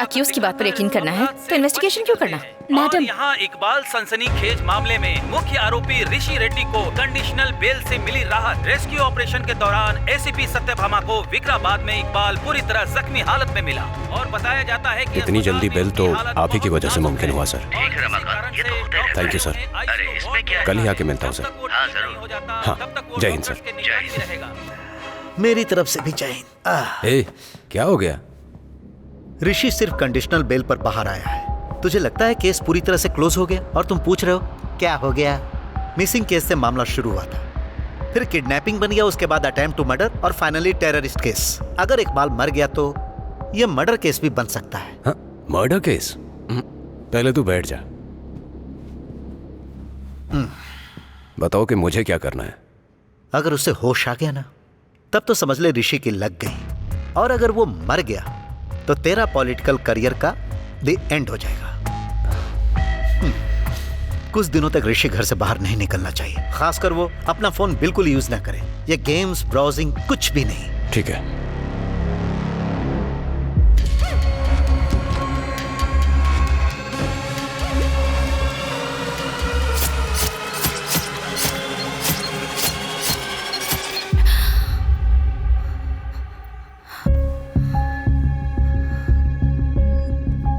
अक्यूज की बात पर यकीन करना है तो इन्वेस्टिगेशन क्यों करना? और यहाँ इकबाल सनसनीखेज मामले में मुख्य आरोपी ऋषि रेड्डी को कंडीशनल बेल से मिली राहत। रेस्क्यू ऑपरेशन के दौरान एसीपी सत्यभामा को विकाराबाद में इकबाल पूरी तरह जख्मी हालत में मिला और बताया जाता है कि इतनी जल्दी बेल तो आप ही की वजह से मुमकिन हुआ सर। ठीक है रमाकांत, ये तो होते रहता थैंक यू सर। है। अरे इसमें क्या है? कल ही आके मिलता हूँ सर। हाँ जरूर। हाँ, जय हिंद सर। जय हिंद। मेरी तरफ से भी जय हिंद। ए, क्या हो गया? ऋषि सिर्फ कंडीशनल बेल पर बाहर आया है। तुझे लगता है केस पूरी तरह से क्लोज हो गया? और तुम पूछ रहे हो क्या हो गया? मिसिंग केस से मामला शुरू हुआ था, फिर किडनैपिंग बन गया, उसके बाद अटेम्प्ट टू मर्डर और फाइनली टेररिस्ट केस। अगर इकबाल मर गया तो यह मर्डर केस भी बन सकता है। हाँ, मर्डर केस? पहले तू बैठ जा। बताओ कि मुझे क्या करना है। अगर उसे होश आ गया ना, तब तो समझ ले ऋषि की लग गई। और अगर वो मर गया तो तेरा पॉलिटिकल करियर का द एंड हो जाएगा। कुछ दिनों तक ऋषि घर से बाहर नहीं निकलना चाहिए। खासकर वो अपना फोन बिल्कुल यूज ना करे। ये गेम्स, ब्राउजिंग, कुछ भी नहीं। ठीक है।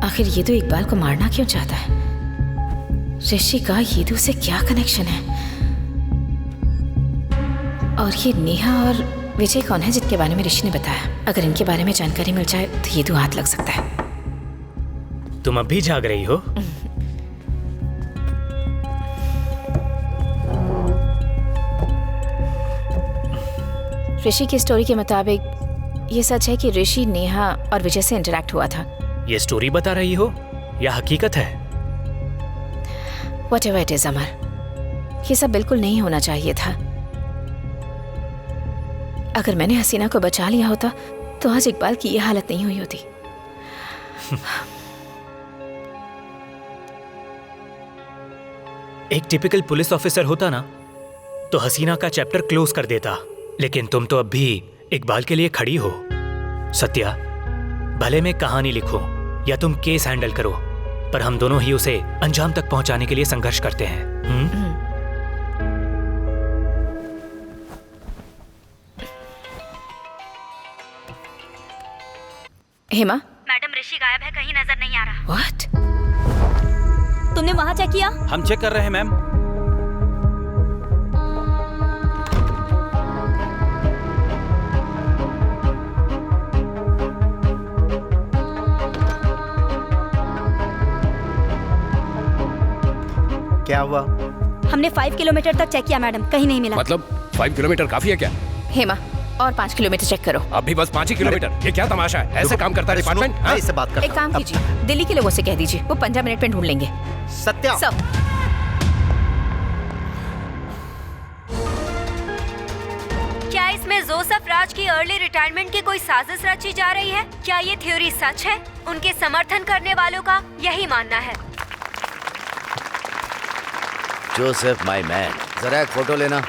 आखिर येदू इकबाल को मारना क्यों चाहता है? ऋषि का येदू से क्या कनेक्शन है? और ये नेहा और विजय कौन है जिनके बारे में ऋषि ने बताया? अगर इनके बारे में जानकारी मिल जाए तो येदू हाथ लग सकता है। तुम अब भी जाग रही हो? ऋषि की स्टोरी के मुताबिक ये सच है कि ऋषि नेहा और विजय से इंटरेक्ट हुआ था। ये स्टोरी बता रही हो या हकीकत है? Whatever it is, अमर, ये सब बिल्कुल नहीं होना चाहिए था। अगर मैंने हसीना को बचा लिया होता तो आज इकबाल की ये हालत नहीं हुई होती। एक टिपिकल पुलिस ऑफिसर होता ना तो हसीना का चैप्टर क्लोज कर देता, लेकिन तुम तो अब भी इकबाल के लिए खड़ी हो। सत्या, भले मैं कहानी लिखूं या तुम केस हैंडल करो, पर हम दोनों ही उसे अंजाम तक पहुंचाने के लिए संघर्ष करते हैं। हेमा, मैडम ऋषि गायब है, कहीं नजर नहीं आ रहा। What? तुमने वहाँ चेक किया? हम चेक कर रहे हैं मैम। क्या हुआ? हमने 5 किलोमीटर तक चेक किया मैडम, कहीं नहीं मिला। मतलब 5 किलोमीटर काफी है क्या? हेमा, और 5 किलोमीटर चेक करो। अभी बस 5 ही किलोमीटर? ये क्या तमाशा है? ऐसे काम करता है डिपार्टमेंट? हाँ? इससे बात कर। एक काम कीजिए, दिल्ली के लोगों से कह दीजिए, वो 15 मिनट में ढूंढ लेंगे। सत्या, क्या इसमें जोसेफ राज की अर्ली रिटायरमेंट की कोई साजिश रची जा रही है? क्या ये थ्योरी सच है? उनके समर्थन करने वालों का यही मानना है। जोसेफ माय मैन, जरा एक फोटो लेना।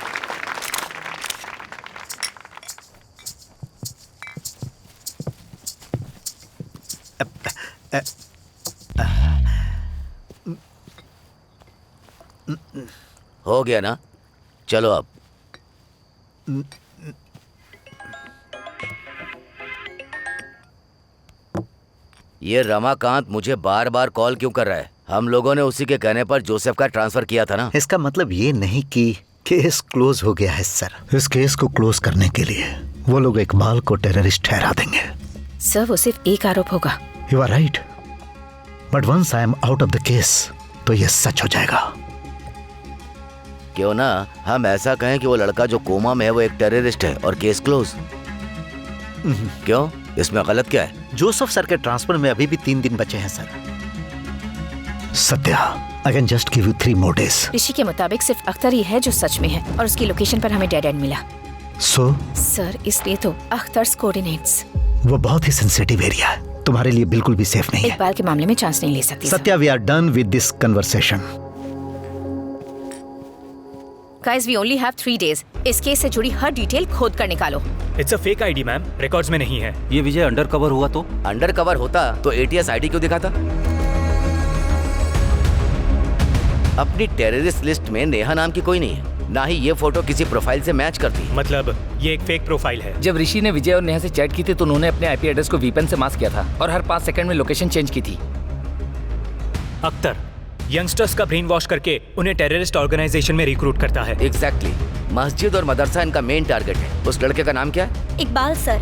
हो गया ना? चलो अब। ये रमाकांत मुझे बार बार कॉल क्यों कर रहा है? हम लोगों ने उसी के कहने पर जोसेफ का ट्रांसफर किया था ना। इसका मतलब ये नहीं कि केस क्लोज हो गया है सर। इस केस को क्लोज करने के लिए वो लोग इकबाल को टेररिस्ट ठहरा देंगे। सर, वो सिर्फ एक आरोप होगा। You are right, but once I am out of the case तो ये सच हो जाएगा। क्यों ना हम ऐसा कहें कि वो लड़का जो कोमा में है वो एक टेररिस्ट है और केस क्लोज। क्यों, इसमें गलत क्या है? जोसेफ सर के ट्रांसफर में अभी भी 3 दिन बचे हैं sir. Satya, I can just give you 3 more days। ऋषि के मुताबिक सिर्फ अख्तर ही है जो सच में है और उसकी लोकेशन पर हमें डेड एंड मिला। सर इसलिए तो अख्तर्स कोऑर्डिनेट्स। वो बहुत ही सेंसिटिव एरिया है, तुम्हारे लिए बिल्कुल भी सेफ नहीं है। इकबाल के मामले में चांस नहीं ले सकती। Satya, we are done with this conversation. Guys, we only have 3 days। इस केस से जुड़ी हर डिटेल खोद कर निकालो। It's a fake ID ma'am, records में नहीं है। ये विजय अंडर कवर हुआ तो? अंडर कवर होता तो ATS आईडी क्यों दिखाता? अपनी टेररिस्ट लिस्ट में नेहा नाम की कोई नहीं है, ना ही ये फोटो किसी प्रोफाइल से मैच करती। मतलब ये एक फेक प्रोफाइल है। जब ऋषि ने विजय और नेहा से चैट की थी तो उन्होंने अपने IP एड्रेस को VPN से मास्क किया था और हर 5 सेकंड में लोकेशन चेंज की थी। अख्तर यंगस्टर्स का ब्रेन वॉश करके उन्हें टेररिस्ट ऑर्गेनाइजेशन में रिक्रूट करता है। एग्जैक्टली। मस्जिद और मदरसा इनका मेन टारगेट है। उस लड़के का नाम क्या है? Iqbal sir.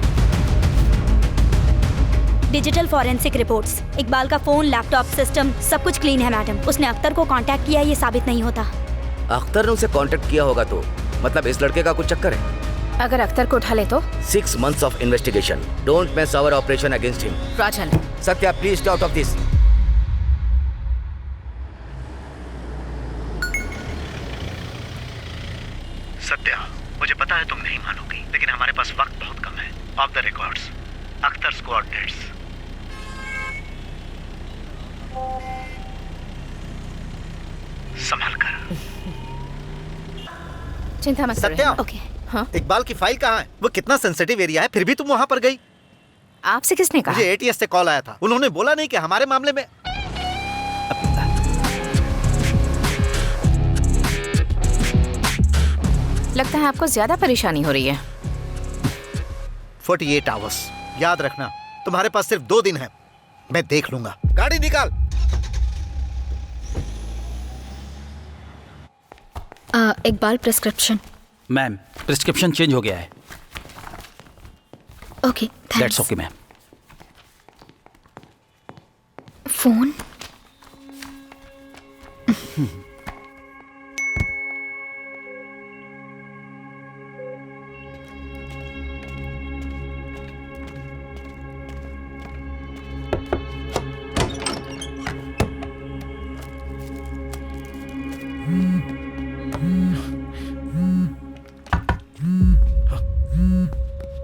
Digital forensic reports, Iqbal का फोन, लैपटॉप, सिस्टम सब कुछ क्लीन है मैडम। उसने अख्तर को कांटेक्ट किया, ये साबित नहीं होता। अख्तर ने उसे कांटेक्ट किया होगा तो मतलब इस लड़के का कुछ चक्कर है। अगर अख्तर को उठा ले तो 6 months of investigation. Don't miss our operation against him. Rajan, Satya please stay out of this. Satya, मुझे पता है तुम नहीं मानोगी, लेकिन हमारे पास वक्त बहुत कम है। Off the records, Akhtar's coordinates. संभल कर। चिंता मत करो। सत्या, ओके। हाँ? इकबाल की फाइल कहाँ है? वो कितना सेंसिटिव एरिया है, फिर भी तुम वहाँ पर गई। आपसे किसने कहा? मुझे ATS से कॉल आया था, उन्होंने बोला नहीं कि हमारे मामले में। लगता है आपको ज्यादा परेशानी हो रही है। 48 hours, याद रखना तुम्हारे पास सिर्फ 2 दिन है। मैं देख लूंगा। गाड़ी निकाल। Iqbal prescription. Ma'am, prescription change हो गया है। Okay, that's okay ma'am. Phone.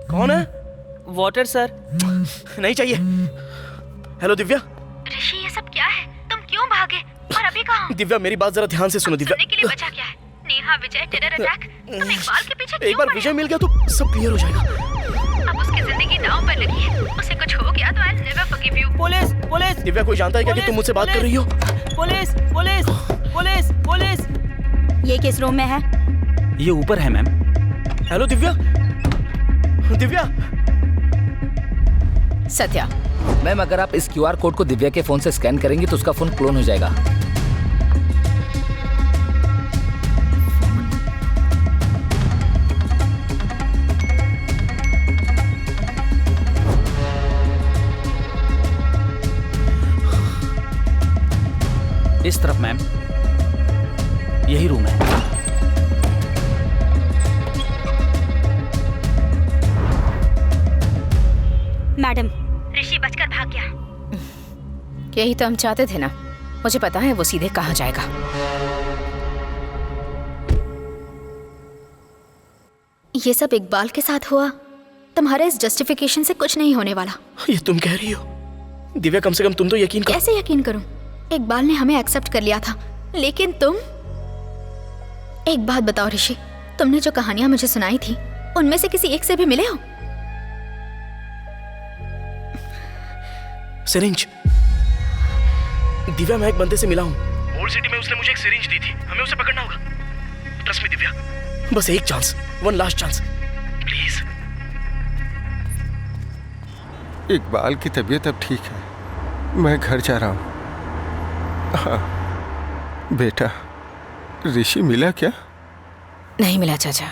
कौन है? Water sir. नहीं चाहिए। हेलो दिव्या। ऋषि, ये सब क्या है? तुम क्यों भागे और अभी कहाँ? दिव्या मेरी बात जरा ध्यान से सुनो। दिव्या, सुनने के लिए बचा क्या है? नेहा, विजय, टेरर अटैक। तुम इकबाल के पीछे क्यों एक बार पड़े विजय हो? मिल गया तो सब क्लियर हो जाएगा। अब उसकी जिंदगी दांव पर लगी है। उसे कुछ हो गया तो I will never forgive you. Police, police. Divya, कोई जानता है क्या कि तुम मुझसे बात कर रही हो? Police, police, police, police. ये किस रूम में है? ये ऊपर है ma'am. Hello Divya. Divya. Satya, ma'am अगर आप इस QR कोड को दिव्या के फोन से स्कैन करेंगी तो उसका फोन क्लोन हो जाएगा। इस तरफ मैम, यही रूम है। मैडम, ऋषि बचकर भाग गया। यही तो हम चाहते थे ना। मुझे पता है वो सीधे कहाँ जाएगा। ये सब इकबाल के साथ हुआ। तुम्हारे इस जस्टिफिकेशन से कुछ नहीं होने वाला। ये तुम कह रही हो? दिव्या, कम से कम तुम तो यकीन करो। कैसे यकीन करूं? इकबाल ने हमें एक्सेप्ट कर लिया था, लेकिन तुम। एक बात बताओ ऋषि, तुमने जो कहानियां मुझे सुनाई थी उनमें से किसी एक से भी मिले हो? सिरिंज। दिव्या, मैं एक बंदे से मिला हूँ। ओल्ड सिटी में उसने मुझे एक सिरिंज दी थी। हमें उसे पकड़ना होगा। ट्रस्ट मी दिव्या, बस एक chance, one last chance, please. Iqbal की तबीयत अब ठीक है, मैं घर जा रहा हूँ। हाँ बेटा, ऋषि मिला क्या? नहीं मिला चाचा।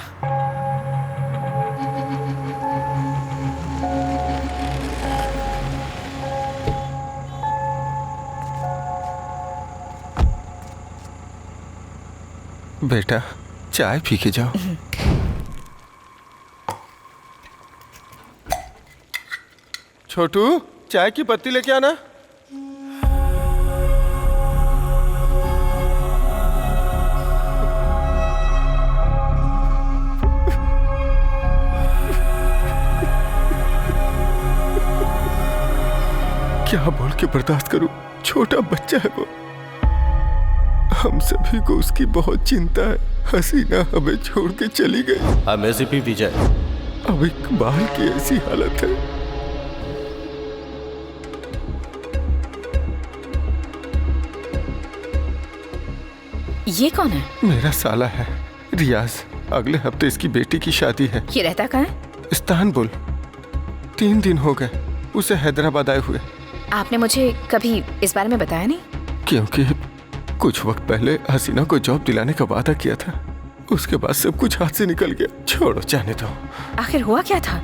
बेटा चाय पी के जाओ। छोटू चाय की पत्ती लेके आना। क्या बोल के बर्दाश्त करूं, छोटा बच्चा है वो। हम सभी को उसकी बहुत चिंता है। हसीना हमें छोड़ के चली गई। अब एसीपी विजय, अब इकबाल की ऐसी हालत है। ये कौन है? मेरा साला है रियाज। अगले हफ्ते इसकी बेटी की शादी है। ये रहता कहाँ है? इस्तांबुल। 3 दिन हो गए उसे हैदराबाद आए हुए। आपने मुझे कभी इस बारे में बताया नहीं? क्योंकि कुछ वक्त पहले हसीना को जॉब दिलाने का वादा किया था, उसके बाद सब कुछ हाथ से निकल गया। छोड़ो, जाने दो। आखिर हुआ क्या था?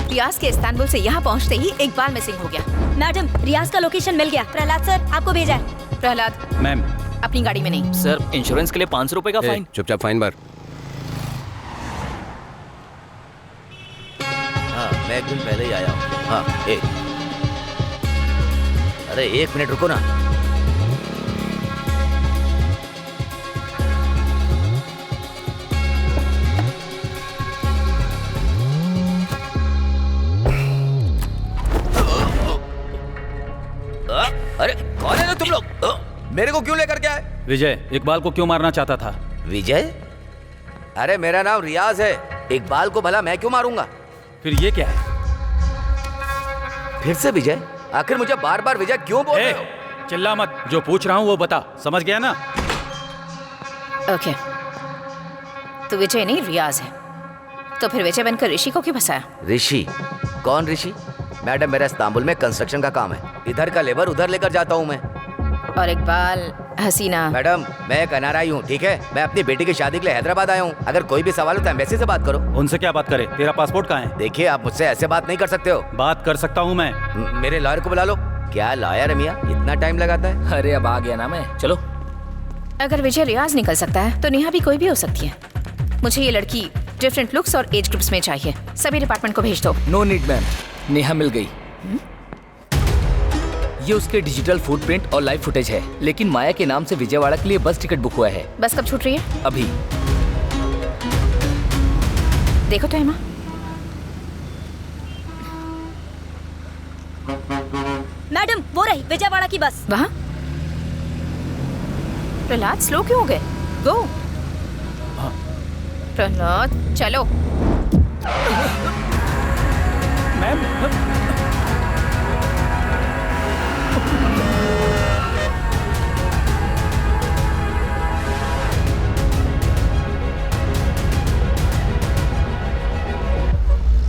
रियाज के इस्तांबुल से यहाँ पहुँचते ही इकबाल मिसिंग हो गया। मैडम, रियाज का लोकेशन मिल गया। प्रहलाद सर आपको भेजा है। प्रहलाद मैम, अपनी गाड़ी में नहीं। सर इंश्योरेंस के लिए 500 रुपए का फाइन। चुपचाप फाइन भर। हाँ, मैं एक दिन पहले ही आया हूँ। हाँ, अरे 1 मिनट रुको ना। अरे कौन है ना तुम लोग? मेरे को क्यों लेकर के आए? विजय इकबाल को क्यों मारना चाहता था? विजय? अरे मेरा नाम रियाज है। इकबाल को भला मैं क्यों मारूंगा? फिर ये क्या है? फिर से विजय? आखिर मुझे बार बार विजय क्यों बोल रहे हो? चिल्ला मत, जो पूछ रहा हूँ वो बता। समझ गया ना? ओके, तो विजय नहीं रियाज है। तो फिर विजय बनकर ऋषि को क्यों फंसाया? ऋषि? कौन ऋषि? मैडम, मेरा इस्तांबुल में कंस्ट्रक्शन का काम है। इधर का लेबर उधर लेकर जाता हूँ मैं। और इकबाल, हसीना। मैडम, मैं एक NRI हूँ, ठीक है? मैं अपनी बेटी की शादी के लिए हैदराबाद आया हूँ। अगर कोई भी सवाल हो तो एम्बेसी से बात करो। उनसे क्या बात करे? तेरा पासपोर्ट कहाँ है? देखिए, आप मुझसे ऐसे बात नहीं कर सकते हो। बात कर सकता हूँ मैं। मेरे लॉयर को बुला लो। क्या लॉयर है मियाँ? इतना टाइम लगाता है? अरे अब आ गया ना मैं। चलो। अगर विजय रियाज निकल सकता है तो नेहा भी कोई भी हो सकती है। मुझे ये लड़की डिफरेंट लुक्स और एज ग्रुप्स में चाहिए। सभी डिपार्टमेंट को भेज दो। नो नीड मैम, नेहा मिल गई। ये उसके डिजिटल फुटप्रिंट और लाइव फुटेज है, लेकिन माया के नाम से विजयवाड़ा के लिए बस टिकट बुक हुआ है। बस कब छूट रही है? अभी। देखो तो हेमा। मैडम, वो रही विजयवाड़ा की बस। वहाँ? प्रहलाद, स्लो क्यों हो गए? गो। प्रहलाद, चलो। मैम,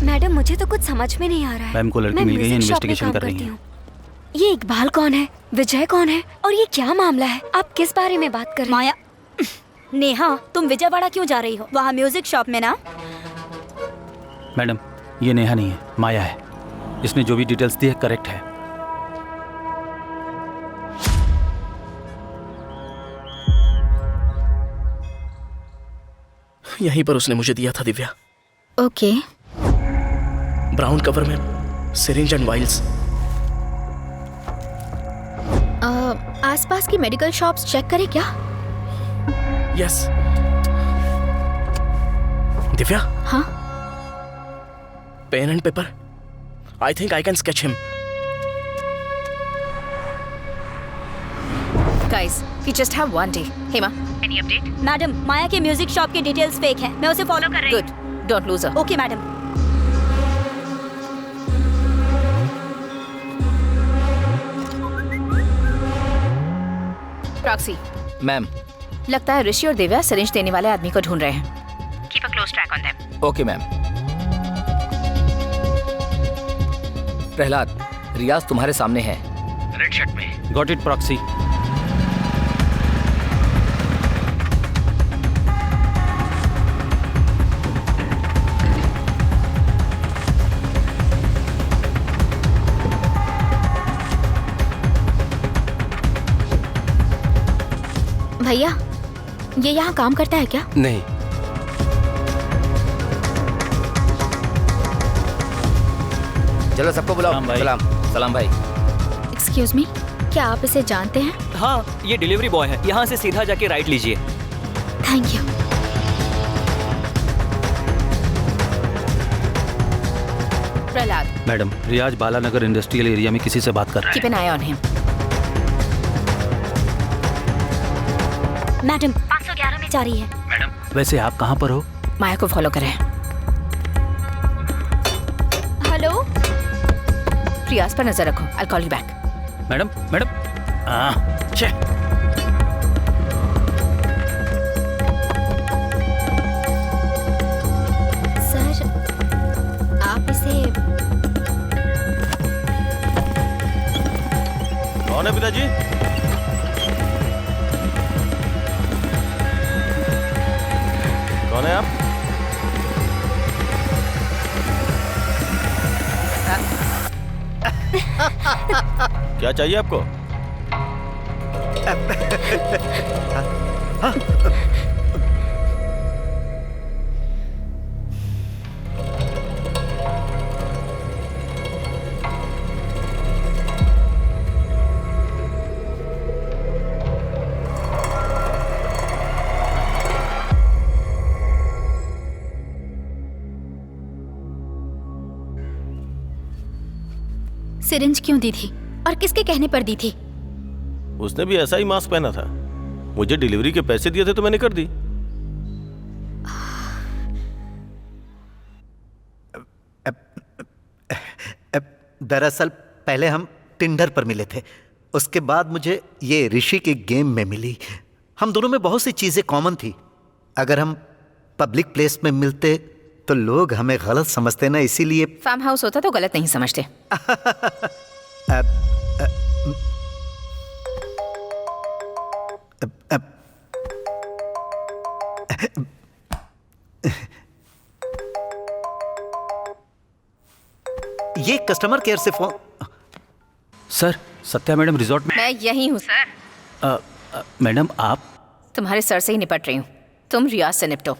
मैडम, मुझे तो कुछ समझ में नहीं आ रहा है। मैम को लड़की मिल गई है, इन्वेस्टिगेशन कर रही है। ये इकबाल कौन है? विजय कौन है? और ये क्या मामला है? आप किस बारे में बात कर रही हैं? माया, नेहा, तुम विजयवाड़ा क्यों जा रही हो? वहाँ म्यूजिक शॉप में ना? मैडम, ये नेहा नहीं है, माया है। इसने जो भी डिटेल्स दी है करेक्ट है। यहीं पर उसने मुझे दिया था दिव्या। ओके। ब्राउन कवर में सिरिंज एंड वाइल्स। आसपास की मेडिकल शॉप्स चेक करें क्या? यस। दिव्या? हाँ? Pen and paper. I think I can sketch him. Guys, we just have one day. Hema, any update? Madam, Maya के म्यूजिक शॉप की details fake हैं। मैं उसे फॉलो कर रही हूँ। Good. Don't lose her. Okay madam. Proxy. Ma'am. लगता है ऋषि और दिव्या सिरिंज देने वाले आदमी को ढूंढ रहे हैं। Keep a close track on them. Okay ma'am. Prahlad, Riyaz तुम्हारे सामने है। रेड शर्ट में। Got it proxy. भैया, ये यहाँ काम करता है क्या? नहीं। चलो सबको बुलाओ। सलाम। सलाम भाई। एक्सक्यूज मी, क्या आप इसे जानते हैं? हाँ, ये डिलीवरी बॉय है। यहाँ से सीधा जाके राइट लीजिए। Thank you. Prahlad, madam, Riyaz Balanagar industrial area में किसी से बात कर रहा keep an eye on him. Madam 511 में जा रही है। मैडम, वैसे आप कहाँ पर हो? माया को फॉलो करें। हेलो, रियाज पर नजर रखो। I call you back. Madam, छे। सर, आप इसे कौन है पिताजी? कौन है आप? क्या चाहिए आपको? सिरिंज क्यों दी थी और किसके कहने पर दी थी? उसने भी ऐसा ही मास्क पहना था। मुझे डिलीवरी के पैसे दिए थे तो मैंने कर दी। दरअसल पहले हम टिंडर पर मिले थे, उसके बाद मुझे ये ऋषि के गेम में मिली। हम दोनों में बहुत सी चीजें कॉमन थी। अगर हम पब्लिक प्लेस में मिलते तो लोग हमें गलत समझते ना, इसीलिए। फार्म हाउस होता तो गलत नहीं समझते। ये कस्टमर केयर से phone. Sir, Satya madam resort में। मैं यही हूँ सर। मैडम, आप? तुम्हारे सर से ही निपट रही हूँ। तुम रियाज से निपटो।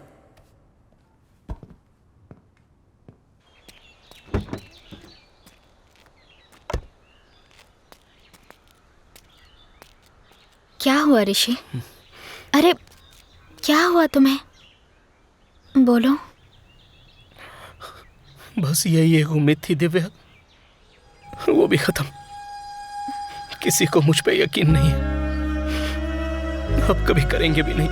क्या हुआ ऋषि? अरे क्या हुआ तुम्हें? बोलो। बस यही एक उम्मीद थी दिव्या, वो भी खत्म। किसी को मुझ पे यकीन नहीं है, अब कभी करेंगे भी नहीं।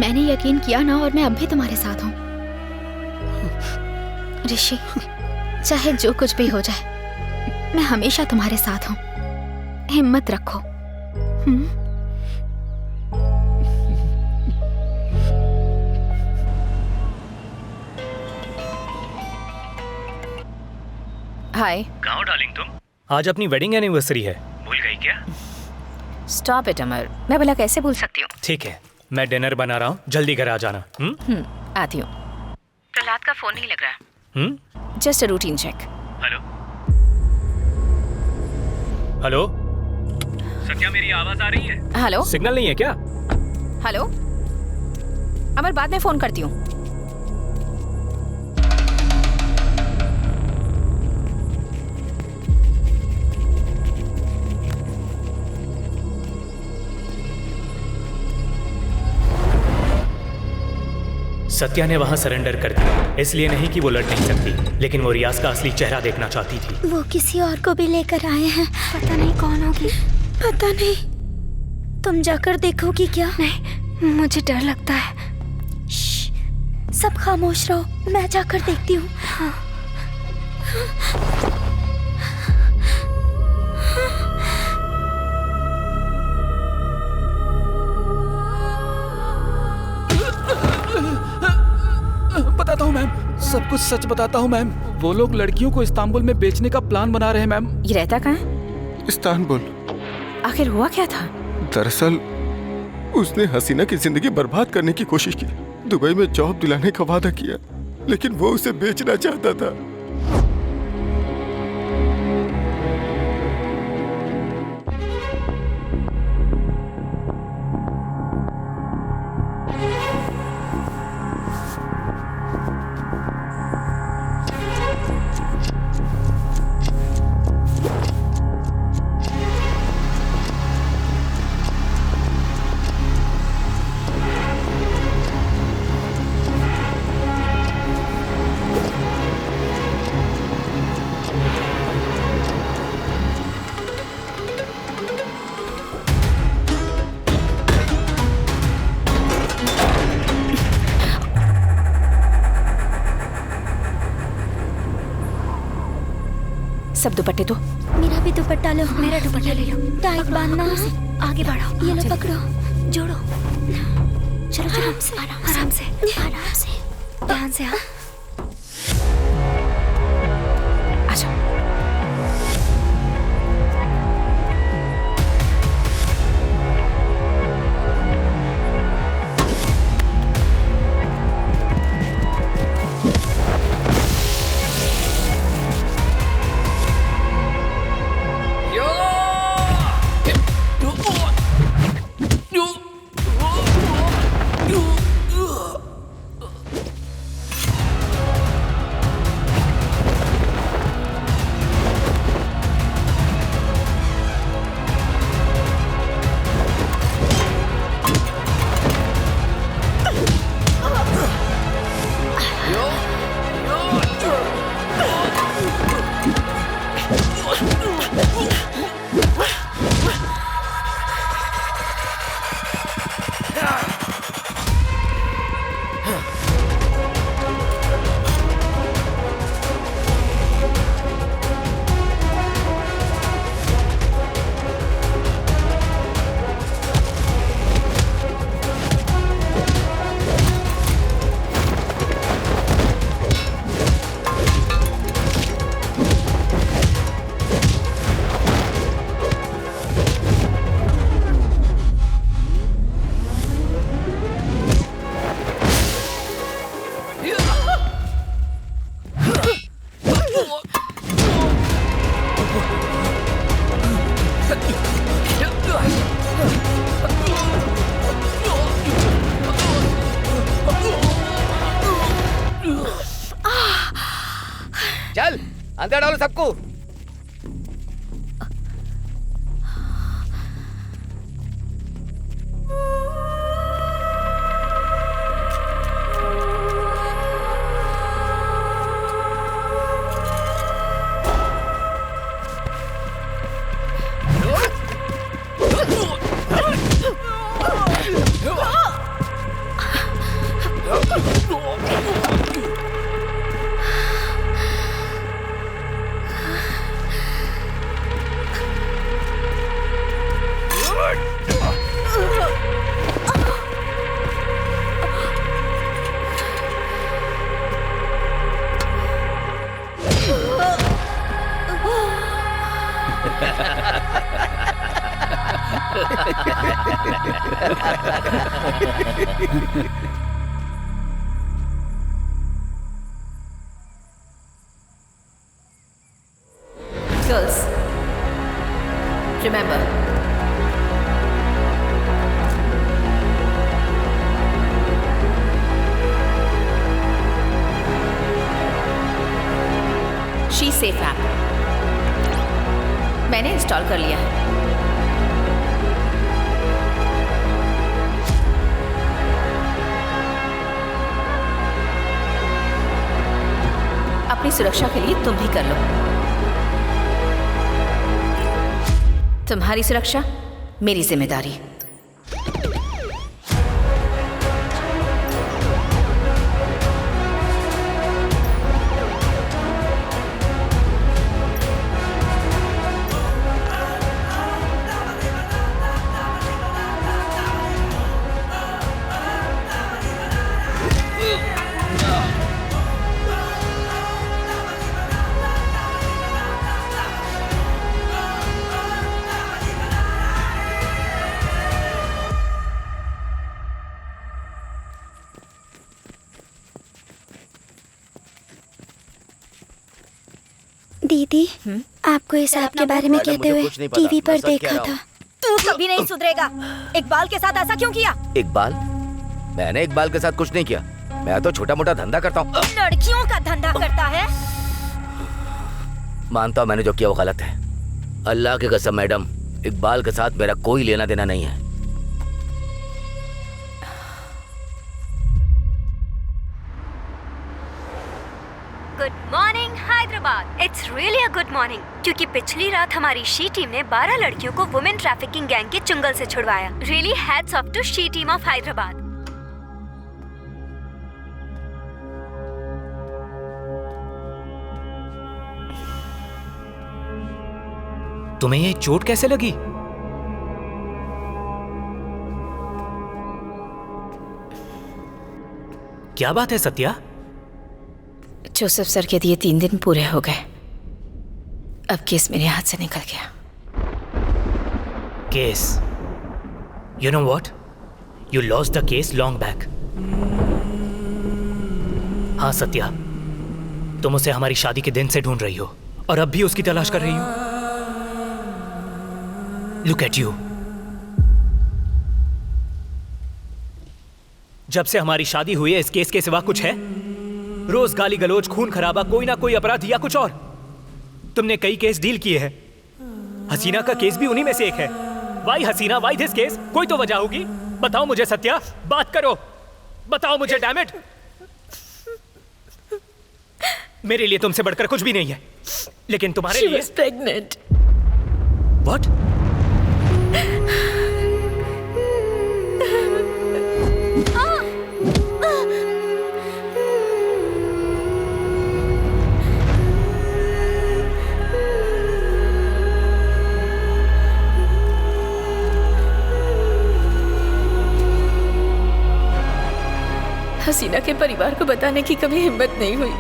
मैंने यकीन किया ना, और मैं अब भी तुम्हारे साथ हूँ ऋषि। चाहे जो कुछ भी हो जाए, मैं हमेशा तुम्हारे साथ हूँ। हिम्मत रखो। हाय। कहाँ हो डार्लिंग तुम? आज अपनी वेडिंग एनिवर्सरी है, भूल गई क्या? स्टॉप इट अमर, मैं भला कैसे भूल सकती हूँ? ठीक है, मैं डिनर बना रहा हूँ, जल्दी घर आ जाना। आती हूँ। प्रहलाद का फोन नहीं लग रहा। Just a routine check. Hello hello, Satya मेरी आवाज आ रही है? हेलो, सिग्नल नहीं है क्या? हेलो अमर, बाद में फोन करती हूँ। सत्या ने वहां सरेंडर कर दिया, इसलिए नहीं कि वो लड़ नहीं सकती, लेकिन वो रियाज का असली चेहरा देखना चाहती थी। वो किसी और को भी लेकर आए हैं, पता नहीं कौन होगी। पता नहीं, तुम जाकर देखोगी क्या? नहीं, मुझे डर लगता है। सब खामोश रहो, मैं जाकर देखती हूँ। बताता हूँ मैम, सब कुछ सच बताता हूँ मैम। वो लोग लड़कियों को इस्तांबुल में बेचने का प्लान बना रहे हैं मैम। ये रहता कहाँ है? इस्तांबुल। आखिर हुआ क्या था? दरअसल उसने हसीना की जिंदगी बर्बाद करने की कोशिश की। दुबई में जॉब दिलाने का वादा किया, लेकिन वो उसे बेचना चाहता था। सब दुपट्टे दो। मेरा भी दुपट्टा लो। मेरा दुपट्टा ले लो। टाइट बांधना। आगे बढ़ो। ये लो पकड़ो, जोड़ो। चलो आराम से, आराम से, आराम से, ध्यान से। हाँ चल अंदर डालो सबको। Girls, remember, She Safe app मैंने इंस्टॉल कर लिया है। अपनी सुरक्षा के लिए तुम भी कर लो। तुम्हारी सुरक्षा मेरी जिम्मेदारी। दीदी, आपको इस ऐप के बारे में कहते हुए टीवी पर देखा था। तू कभी नहीं सुधरेगा। इकबाल के साथ ऐसा क्यों किया? इकबाल? मैंने इकबाल के साथ कुछ नहीं किया। मैं तो छोटा मोटा धंधा करता हूँ। लड़कियों का धंधा करता है? मानता हूँ मैंने जो किया वो गलत है। अल्लाह की कसम मैडम, इकबाल के साथ मेरा कोई लेना देना नहीं है। Good morning Hyderabad. It's really a good morning, क्योंकि पिछली रात हमारी शी टीम ने 12 लड़कियों को वुमेन ट्रैफिकिंग गैंग के चुंगल से छुड़वाया। Really hats off to she team of Hyderabad. तुम्हें ये चोट कैसे लगी? क्या बात है सत्या? जोसेफ सर के दिए 3 दिन पूरे हो गए। अब केस मेरे हाथ से निकल गया। Case? You know what? You lost the case long back. हाँ सत्या, तुम उसे हमारी शादी के दिन से ढूंढ रही हो और अब भी उसकी तलाश कर रही हो। Look at you. जब से हमारी शादी हुई है इस केस के सिवा कुछ है? रोज गाली गलोच, खून खराबा, कोई ना कोई अपराध या कुछ और। तुमने कई केस डील किए हैं। हसीना का केस भी उन्हीं में से एक है। Why Haseena, why this case? कोई तो वजह होगी। बताओ मुझे सत्या, बात करो, बताओ मुझे, डैम इट। मेरे लिए तुमसे बढ़कर कुछ भी नहीं है, लेकिन तुम्हारे लिए। She was pregnant. What? हसीना के परिवार को बताने की कभी हिम्मत नहीं हुई।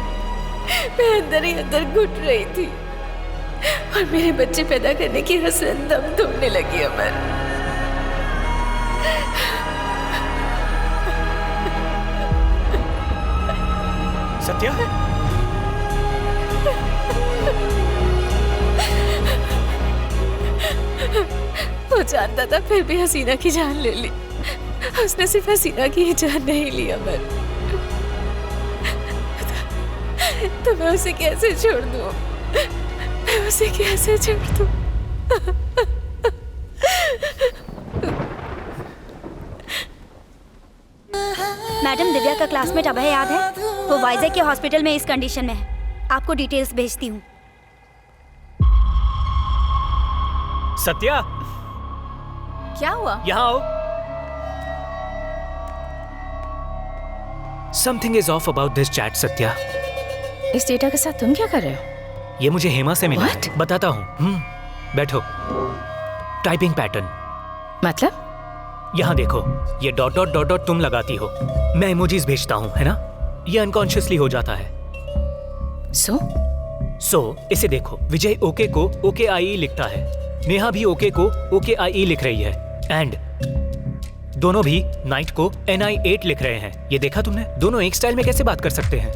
मैं अंदर ही अंदर घुट रही थी और मेरे बच्चे पैदा करने की हसरत दम तोड़ने लगी। अमर, सत्या, वो जानता था फिर भी हसीना की जान ले ली। उसने सिर्फ हसीना की ही जान नहीं ली अमर। तो मैं उसे कैसे छोड़ दूं? मैं उसे कैसे छोड़ दूं? मैडम, दिव्या का क्लासमेट अभय याद है? वो वाइजैक के हॉस्पिटल में इस कंडीशन में है। आपको डिटेल्स भेजती हूँ। सत्या, क्या हुआ? यहाँ आओ। Something is off about this chat, Satya. इस डेटा के साथ तुम क्या कर रहे हो? ये मुझे हेमा से मिला है। बताता हूँ। बैठो। Typing pattern. मतलब? यहाँ देखो, ये डॉट डॉट डॉट डॉट तुम लगाती हो, मैं इमोजीज भेजता हूँ, है ना? ये अनकॉन्शियसली हो जाता है। सो इसे देखो, विजय ओके को ओके आई लिखता है, नेहा भी ओके को ओके आई लिख रही है, एंड दोनों भी नाइट को NI8 लिख रहे हैं। ये देखा तुमने? दोनों एक स्टाइल में कैसे बात कर सकते हैं?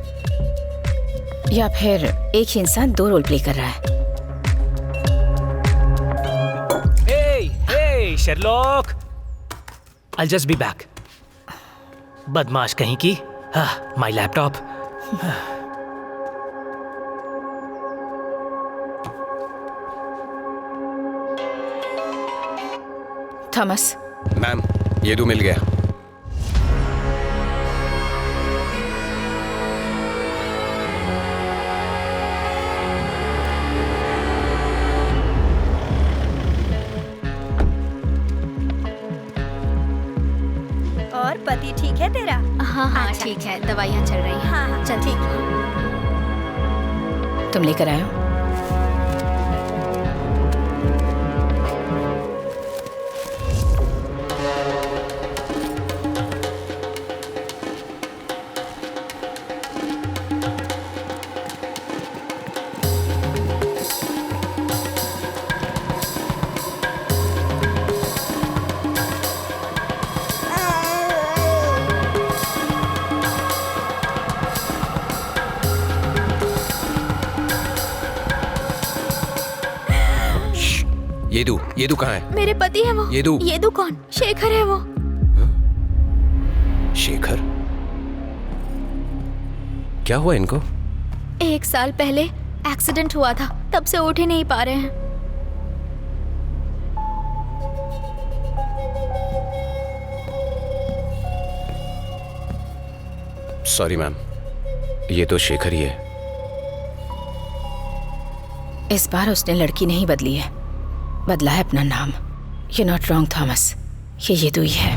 या फिर एक ही इंसान 2 रोल प्ले कर रहा है? हे Sherlock, I'll just be back. बदमाश कहीं की। My laptop. थॉमस। मैम, ये दो मिल गया। और पति ठीक है तेरा? हाँ ठीक है, दवाइयाँ चल रही हैं। हाँ चल ठीक है। तुम लेकर आए हो? ये दू कहाँ है? मेरे पति है वो। ये दू कौन? शेखर है वो। शेखर? क्या हुआ इनको? 1 साल पहले एक्सीडेंट हुआ था, तब से उठ ही नहीं पा रहे हैं। सॉरी मैम, ये तो शेखर ही है। इस बार उसने लड़की नहीं बदली है, बदला है अपना नाम। You're not wrong, Thomas. ये दू ही है।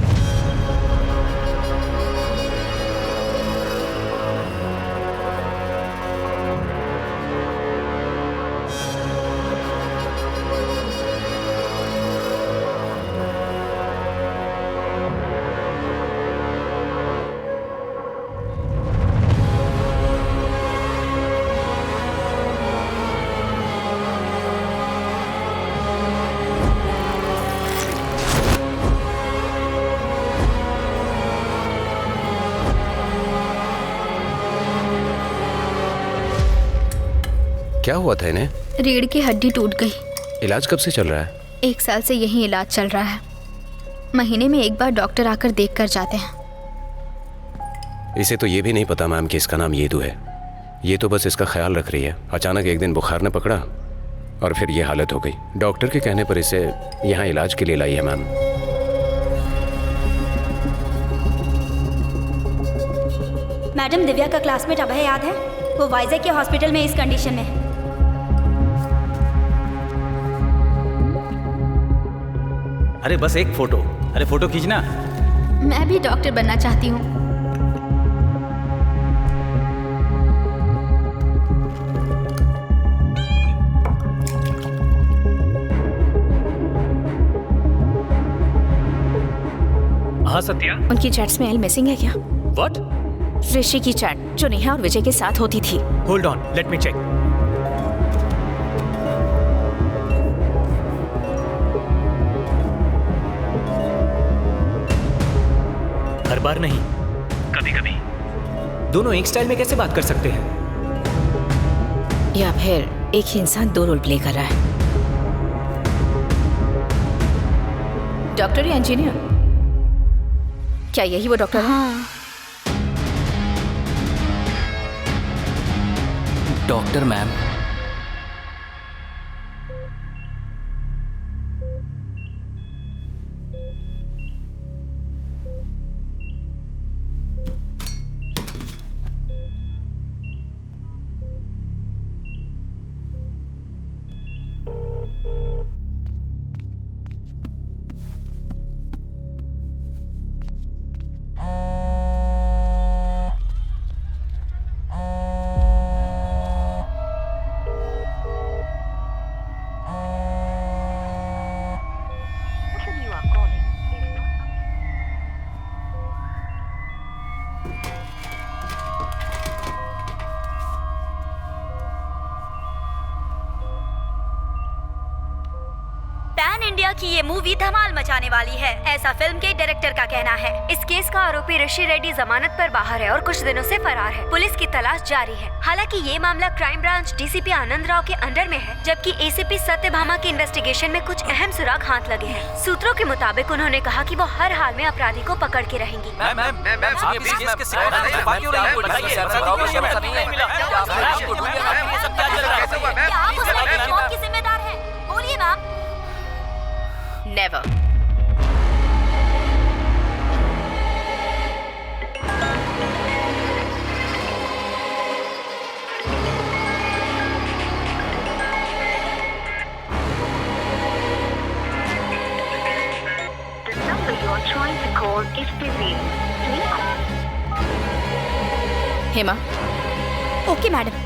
क्या हुआ था इन्हें? रीढ़ की हड्डी टूट गई। इलाज कब से चल रहा है? 1 साल से यही इलाज चल रहा है। महीने में 1 बार डॉक्टर आकर देख कर जाते हैं। इसे तो ये भी नहीं पता मैम कि इसका नाम येदू है। ये तो बस इसका ख्याल रख रही है। अचानक एक दिन बुखार ने पकड़ा और फिर ये हालत हो गई। डॉक्टर के कहने पर इसे यहाँ इलाज के लिए लाई है मैम। मैडम, दिव्या का क्लासमेट अभय याद है? वो वाइजैक के हॉस्पिटल में इस कंडीशन में है। अरे बस एक फोटो। अरे फोटो खींचना। मैं भी डॉक्टर बनना चाहती हूँ। हाँ सत्या, उनकी चैट्स में एल मिसिंग है क्या? व्हाट? ऋषि की चैट जो नेहा और विजय के साथ होती थी। Hold on, let me check. हर बार नहीं, कभी कभी। दोनों एक स्टाइल में कैसे बात कर सकते हैं? या फिर एक ही इंसान 2 रोल प्ले कर रहा है? डॉक्टर या इंजीनियर? क्या यही वो डॉक्टर है? Doctor ma'am. पैन इंडिया की ये मूवी धमाल मचाने वाली है, ऐसा फिल्म के डायरेक्टर का कहना है। इस केस का आरोपी ऋषि रेड्डी जमानत पर बाहर है और कुछ दिनों से फरार है। पुलिस की तलाश जारी है। हालांकि ये मामला क्राइम ब्रांच डीसीपी आनंद राव के अंडर में है, जबकि एसीपी सत्यभामा के इन्वेस्टिगेशन में कुछ अहम सुराग हाथ लगे हैं। सूत्रों के मुताबिक उन्होंने कहा कि वो हर हाल में अपराधी को पकड़ के रहेंगी। जिम्मेदार है, बोलिए ma'am. Never. The number you are trying to call is busy. Hema. Okay madam.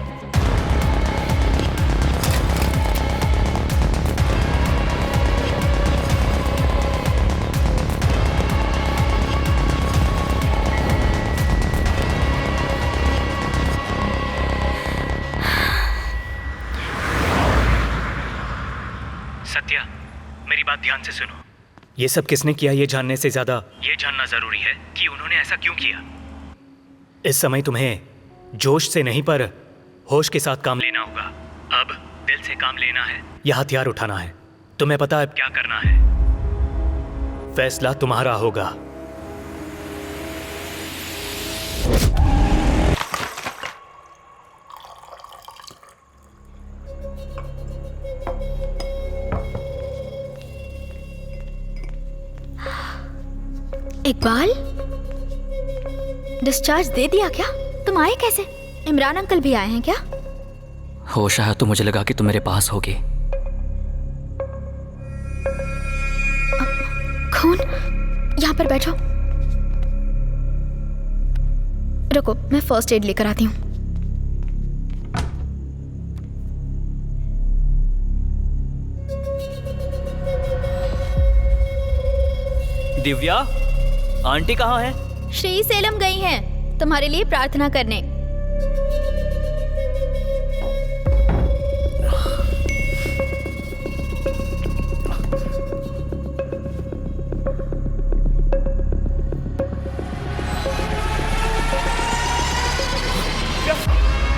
Satya, मेरी बात ध्यान से सुनो। ये सब किसने किया ये जानने से ज्यादा ये जानना जरूरी है कि उन्होंने ऐसा क्यों किया। इस समय तुम्हें जोश से नहीं पर होश के साथ काम लेना होगा। अब दिल से काम लेना है या हथियार उठाना है। तुम्हें पता है क्या करना है। फैसला तुम्हारा होगा। इकबाल, डिस्चार्ज दे दिया क्या? तुम आए कैसे? इमरान अंकल भी आए हैं क्या? होश आया तो मुझे लगा कि तुम मेरे पास होगी। खून, यहाँ पर बैठो। रुको, मैं फर्स्ट एड लेकर आती हूँ। दिव्या, आंटी कहाँ है? श्री सेलम गई हैं तुम्हारे लिए प्रार्थना करने।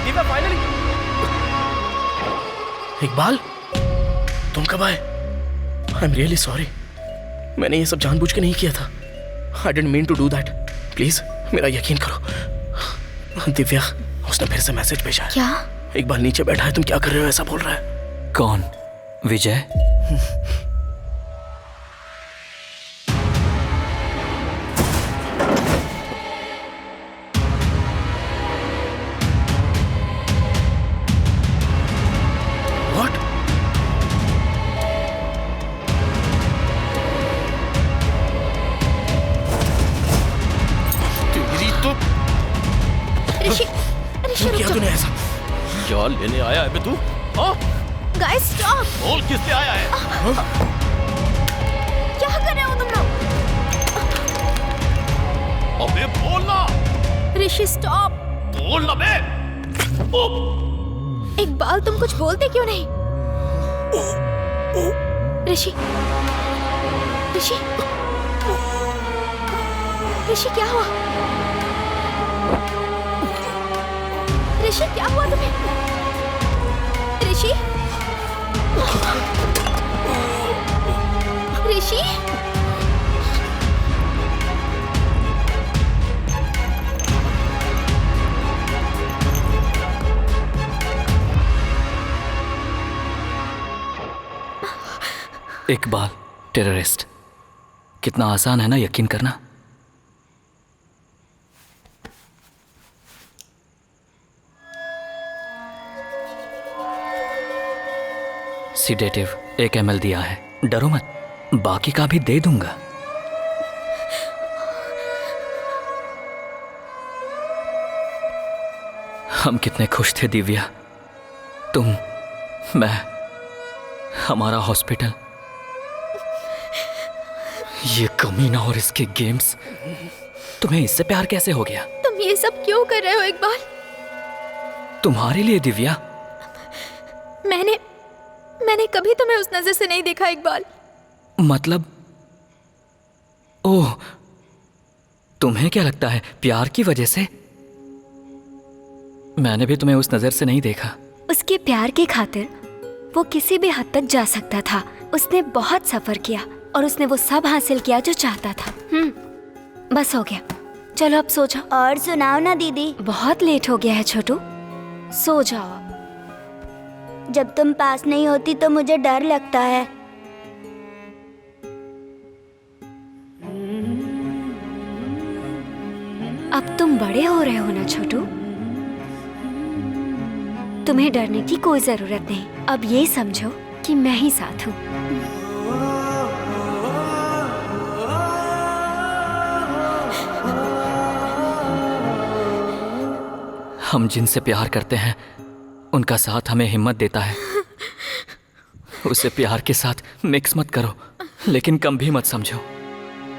दिव्या, फाइनली। इकबाल, तुम कब आए? आई एम रियली सॉरी, मैंने ये सब जानबूझ के नहीं किया था। I didn't mean to do that. Please मेरा यकीन करो। दिव्या, उसने फिर से मैसेज भेजा है। क्या? इकबाल नीचे बैठा है, तुम क्या कर रहे हो ऐसा बोल रहा है। कौन? विजय? किया तूने ऐसा? क्या लेने आया है बे तू? Guys stop! बोल किस लिए आया है? क्या कर रहे हो तुम लोग? अबे बोल ना! ऋषि स्टॉप! बोल ना बे! इकबाल, तुम कुछ बोलते क्यों नहीं? ऋषि, ऋषि, ऋषि क्या हुआ? ऋषि क्या हुआ तुम्हें? ऋषि, ऋषि, इकबाल टेररिस्ट। कितना आसान है ना यकीन करना। सीडेटिव 1 ml दिया है, डरो मत, बाकी का भी दे दूंगा। हम कितने खुश थे दिव्या, तुम, मैं, हमारा हॉस्पिटल। ये कमीना और इसके गेम्स। तुम्हें इससे प्यार कैसे हो गया? तुम ये सब क्यों कर रहे हो इकबाल? तुम्हारे लिए दिव्या। मैंने कभी तुम्हें उस नजर से नहीं देखा इकबाल। मतलब? ओह, तुम्हें क्या लगता है प्यार की वजह से? मैंने भी तुम्हें उस नजर से नहीं देखा। उसके प्यार के खातिर वो किसी भी हद तक जा सकता था। उसने बहुत सफर किया और उसने वो सब हासिल किया जो चाहता था। बस हो गया, चलो अब सो जाओ। और सुनाओ ना दीदी। बहुत लेट हो गया है छोटू, सो जाओ अब। जब तुम पास नहीं होती तो मुझे डर लगता है। अब तुम बड़े हो रहे हो ना छोटू, तुम्हें डरने की कोई जरूरत नहीं। अब ये समझो कि मैं ही साथ हूँ। हम जिनसे प्यार करते हैं उनका साथ हमें हिम्मत देता है। उसे प्यार के साथ मिक्स मत करो, लेकिन कम भी मत समझो।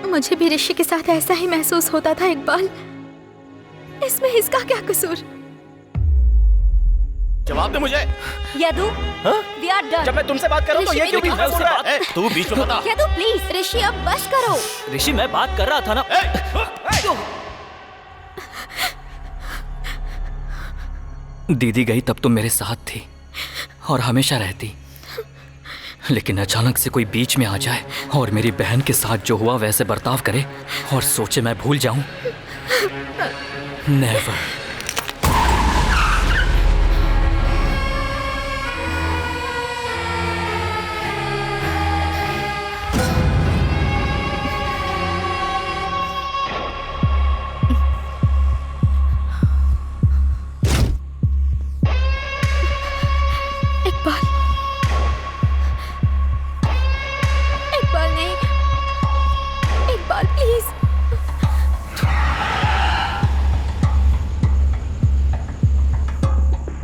मुझे भी ऋषि के साथ ऐसा ही महसूस होता था इकबाल। इसमें इसका क्या कसूर? जवाब दे मुझे। Yadu, we are done। जब मैं तुमसे बात कर रहा हूँ तो ये क्यों बीच में बोल रहा है? तू बीच में बता। यदु प्लीज। ऋषि अब बस करो। ऋषि मैं बात कर रहा था ना। दीदी गई तब तुम मेरे साथ थी और हमेशा रहती, लेकिन अचानक से कोई बीच में आ जाए और मेरी बहन के साथ जो हुआ वैसे बर्ताव करे और सोचे मैं भूल जाऊं। नेवर।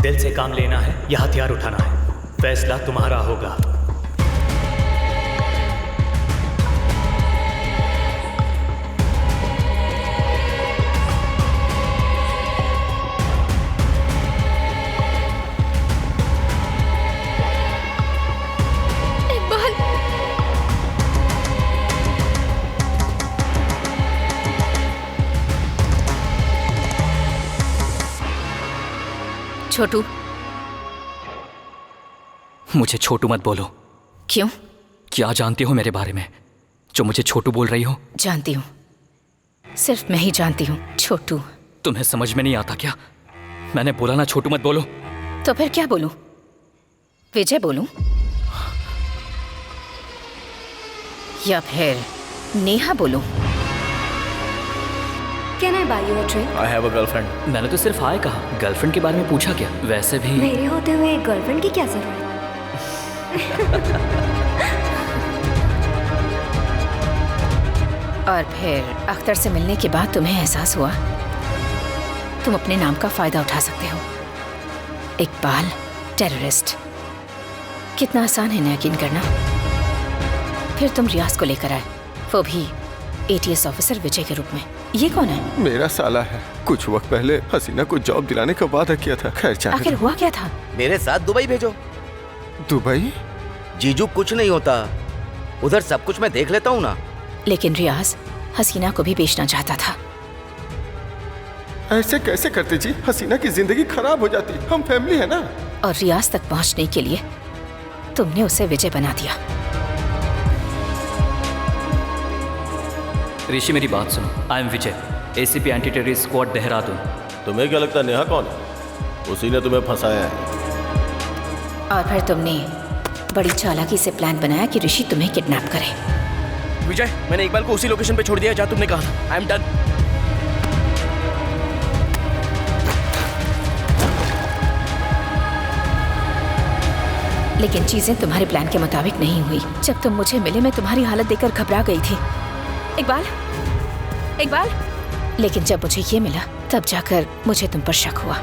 दिल से काम लेना है या हथियार उठाना है, फैसला तुम्हारा होगा। छोटू, मुझे छोटू मत बोलो। क्यों? क्या जानती हो मेरे बारे में जो मुझे छोटू बोल रही हो? जानती हूँ, सिर्फ मैं ही जानती हूँ छोटू। तुम्हें समझ में नहीं आता क्या? मैंने बोला ना छोटू मत बोलो। तो फिर क्या बोलूं? विजय बोलूं? या फिर नेहा बोलूं? Can I buy you a drink? I have a girlfriend। मैंने तो सिर्फ हाय कहा, गर्लफ्रेंड के बारे में पूछा क्या? वैसे भी मेरे होते हुए गर्लफ्रेंड की क्या जरूरत? और फिर अख्तर से मिलने के बाद तुम्हें एहसास हुआ तुम अपने नाम का फायदा उठा सकते हो। इकबाल टेररिस्ट। कितना आसान है ना यकीन करना। फिर तुम रियाज को लेकर आए, वो भी ATS ऑफिसर विजय के रूप में। ये कौन है? मेरा साला है। कुछ वक्त पहले हसीना को जॉब दिलाने का वादा किया था। खैर आखिर हुआ क्या था? मेरे साथ दुबई भेजो। दुबई? जीजू कुछ नहीं होता, उधर सब कुछ मैं देख लेता हूँ ना। लेकिन रियाज हसीना को भी बेचना चाहता था। ऐसे कैसे करते जी? हसीना की जिंदगी खराब हो जाती। हम फैमिली है ना। और रियाज तक पहुंचने के लिए तुमने उसे विजय बना दिया। ऋषि मेरी बात सुनो। I am Vijay, ACP anti terrorist squad Dehradun. तुम्हें क्या लगता है नेहा कौन है? उसी ने तुम्हें फंसाया है। और फिर तुमने बड़ी चालाकी से प्लान बनाया कि ऋषि तुम्हें किडनैप करे। विजय, मैंने इकबाल को उसी लोकेशन पे छोड़ दिया जहाँ तुमने कहा था। आई एम डन। लेकिन चीजें तुम्हारे प्लान के मुताबिक नहीं हुई। जब तुम मुझे मिले मैं तुम्हारी हालत देखकर घबरा गई थी। इकबाल, इकबाल। लेकिन जब मुझे ये मिला तब जाकर मुझे तुम पर शक हुआ।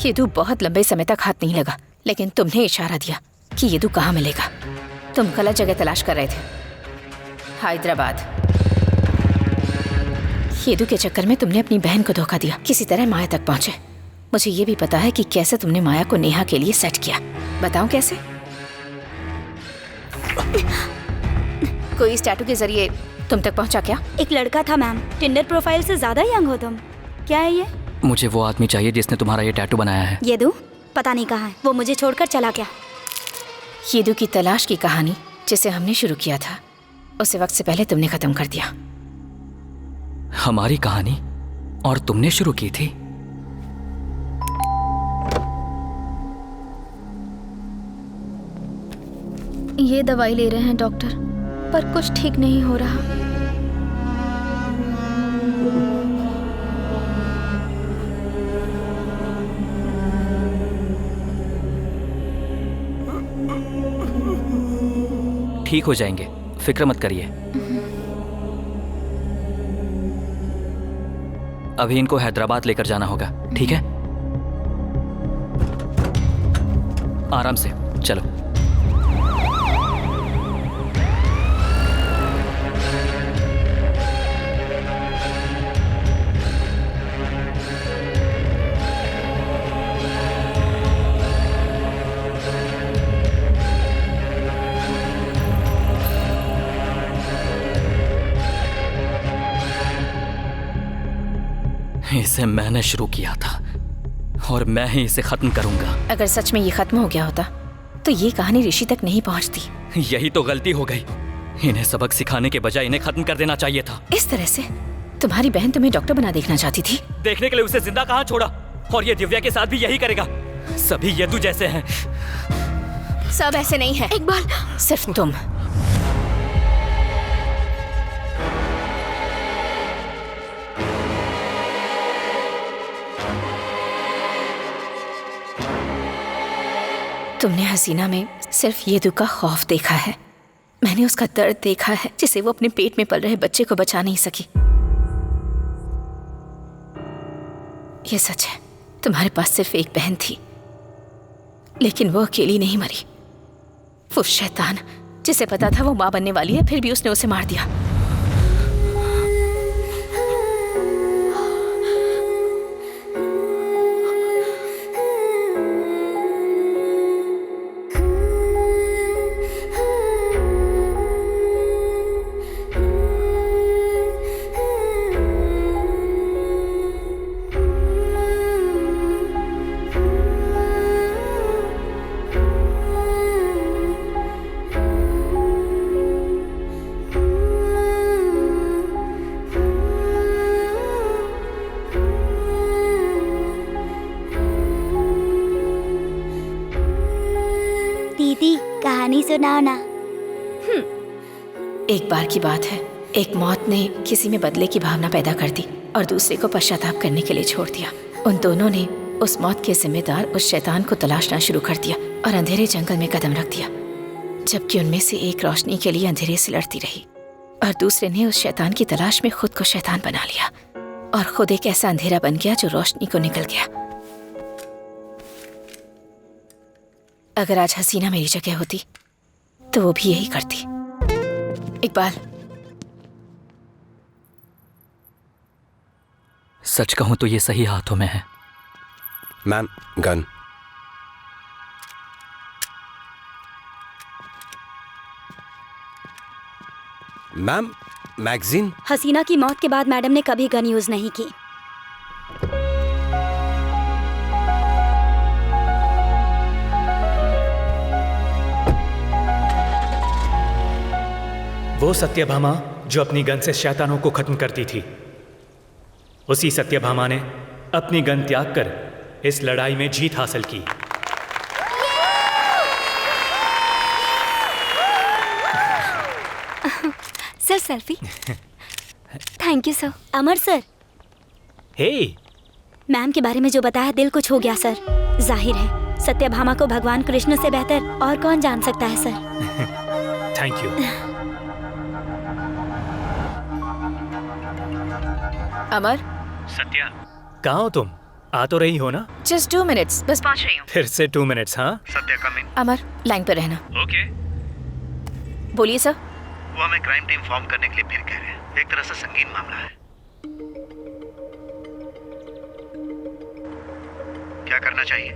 येदू बहुत लंबे समय तक हाथ नहीं लगा, लेकिन तुमने इशारा दिया कि येदू कहाँ मिलेगा। तुम गलत जगह तलाश कर रहे थे, हैदराबाद। येदू के चक्कर में तुमने अपनी बहन को धोखा दिया, किसी तरह माया तक पहुंचे। मुझे ये भी पता है कि कैसे तुमने माया को नेहा के लिए सेट किया। बताऊं कैसे? कोई इस टैटू के जरिए तुम तक पहुंचा क्या? एक लड़का था मैम, टिंडर प्रोफाइल से ज्यादा यंग हो तुम। क्या है ये? मुझे वो आदमी चाहिए जिसने तुम्हारा ये टैटू बनाया है। येदू पता नहीं कहाँ है, वो मुझे छोड़कर चला गया। येदू की तलाश की कहानी जिसे हमने शुरू किया था उसे वक्त से पहले तुमने खत्म कर दिया। हमारी कहानी? और तुमने शुरू की थी? ये दवाई ले रहे हैं डॉक्टर, पर कुछ ठीक नहीं हो रहा। ठीक हो जाएंगे, फिक्र मत करिए। अभी इनको हैदराबाद लेकर जाना होगा, ठीक है? आराम से चलो। इसे मैंने शुरू किया था और मैं ही इसे खत्म करूंगा। अगर सच में ये खत्म हो गया होता तो ये कहानी ऋषि तक नहीं पहुंचती। यही तो गलती हो गई। इन्हें सबक सिखाने के बजाय इन्हें खत्म कर देना चाहिए था। इस तरह से तुम्हारी बहन तुम्हें डॉक्टर बना देखना चाहती थी। देखने के लिए उसे जिंदा कहाँ छोड़ा, और ये दिव्या के साथ भी यही करेगा। सभी येदू जैसे हैं। सब ऐसे नहीं है इकबाल, सिर्फ तुम। तुमने हसीना में सिर्फ येदू का खौफ देखा है, मैंने उसका दर्द देखा है जिसे वो अपने पेट में पल रहे बच्चे को बचा नहीं सकी। ये सच है, तुम्हारे पास सिर्फ एक बहन थी, लेकिन वो अकेली नहीं मरी। वो शैतान जिसे पता था वो माँ बनने वाली है, फिर भी उसने उसे मार दिया। दीदी कहानी सुनाओ ना। एक बार की बात है, एक मौत ने किसी में बदले की भावना पैदा कर दी और दूसरे को पश्चाताप करने के लिए छोड़ दिया। उन दोनों ने उस मौत के जिम्मेदार उस शैतान को तलाशना शुरू कर दिया और अंधेरे जंगल में कदम रख दिया, जबकि उनमें से एक रोशनी के लिए अंधेरे से लड़ती रही और दूसरे ने उस शैतान की तलाश में खुद को शैतान बना लिया और खुद एक ऐसा अंधेरा बन गया जो रोशनी को निकल गया। अगर आज हसीना मेरी जगह होती तो वो भी यही करती। इकबाल, सच कहूं तो ये सही हाथों में है। Ma'am, gun. Ma'am, magazine. Haseena की मौत के बाद मैडम ने कभी गन यूज नहीं की। वो सत्यभामा जो अपनी गन से शैतानों को खत्म करती थी, उसी सत्यभामा ने अपनी गन त्याग कर इस लड़ाई में जीत हासिल की। Sir selfie. Thank you sir. Amar sir, hey, ma'am के बारे में जो बताया दिल को छू गया सर। जाहिर है सत्यभामा को भगवान कृष्ण से बेहतर और कौन जान सकता है sir. Thank you. Amar. Satya, कहाँ हो तुम? आ तो रही हो ना? जस्ट 2 मिनट्स, बस पहुंच रही हूँ। फिर से 2 मिनट्स? हाँ, सत्या कम इन। अमर, लाइन पर रहना। ओके। बोलिए सर। वो हमें क्राइम टीम फॉर्म करने के लिए फिर कह रहे हैं। एक तरह से संगीन मामला है। क्या करना चाहिए?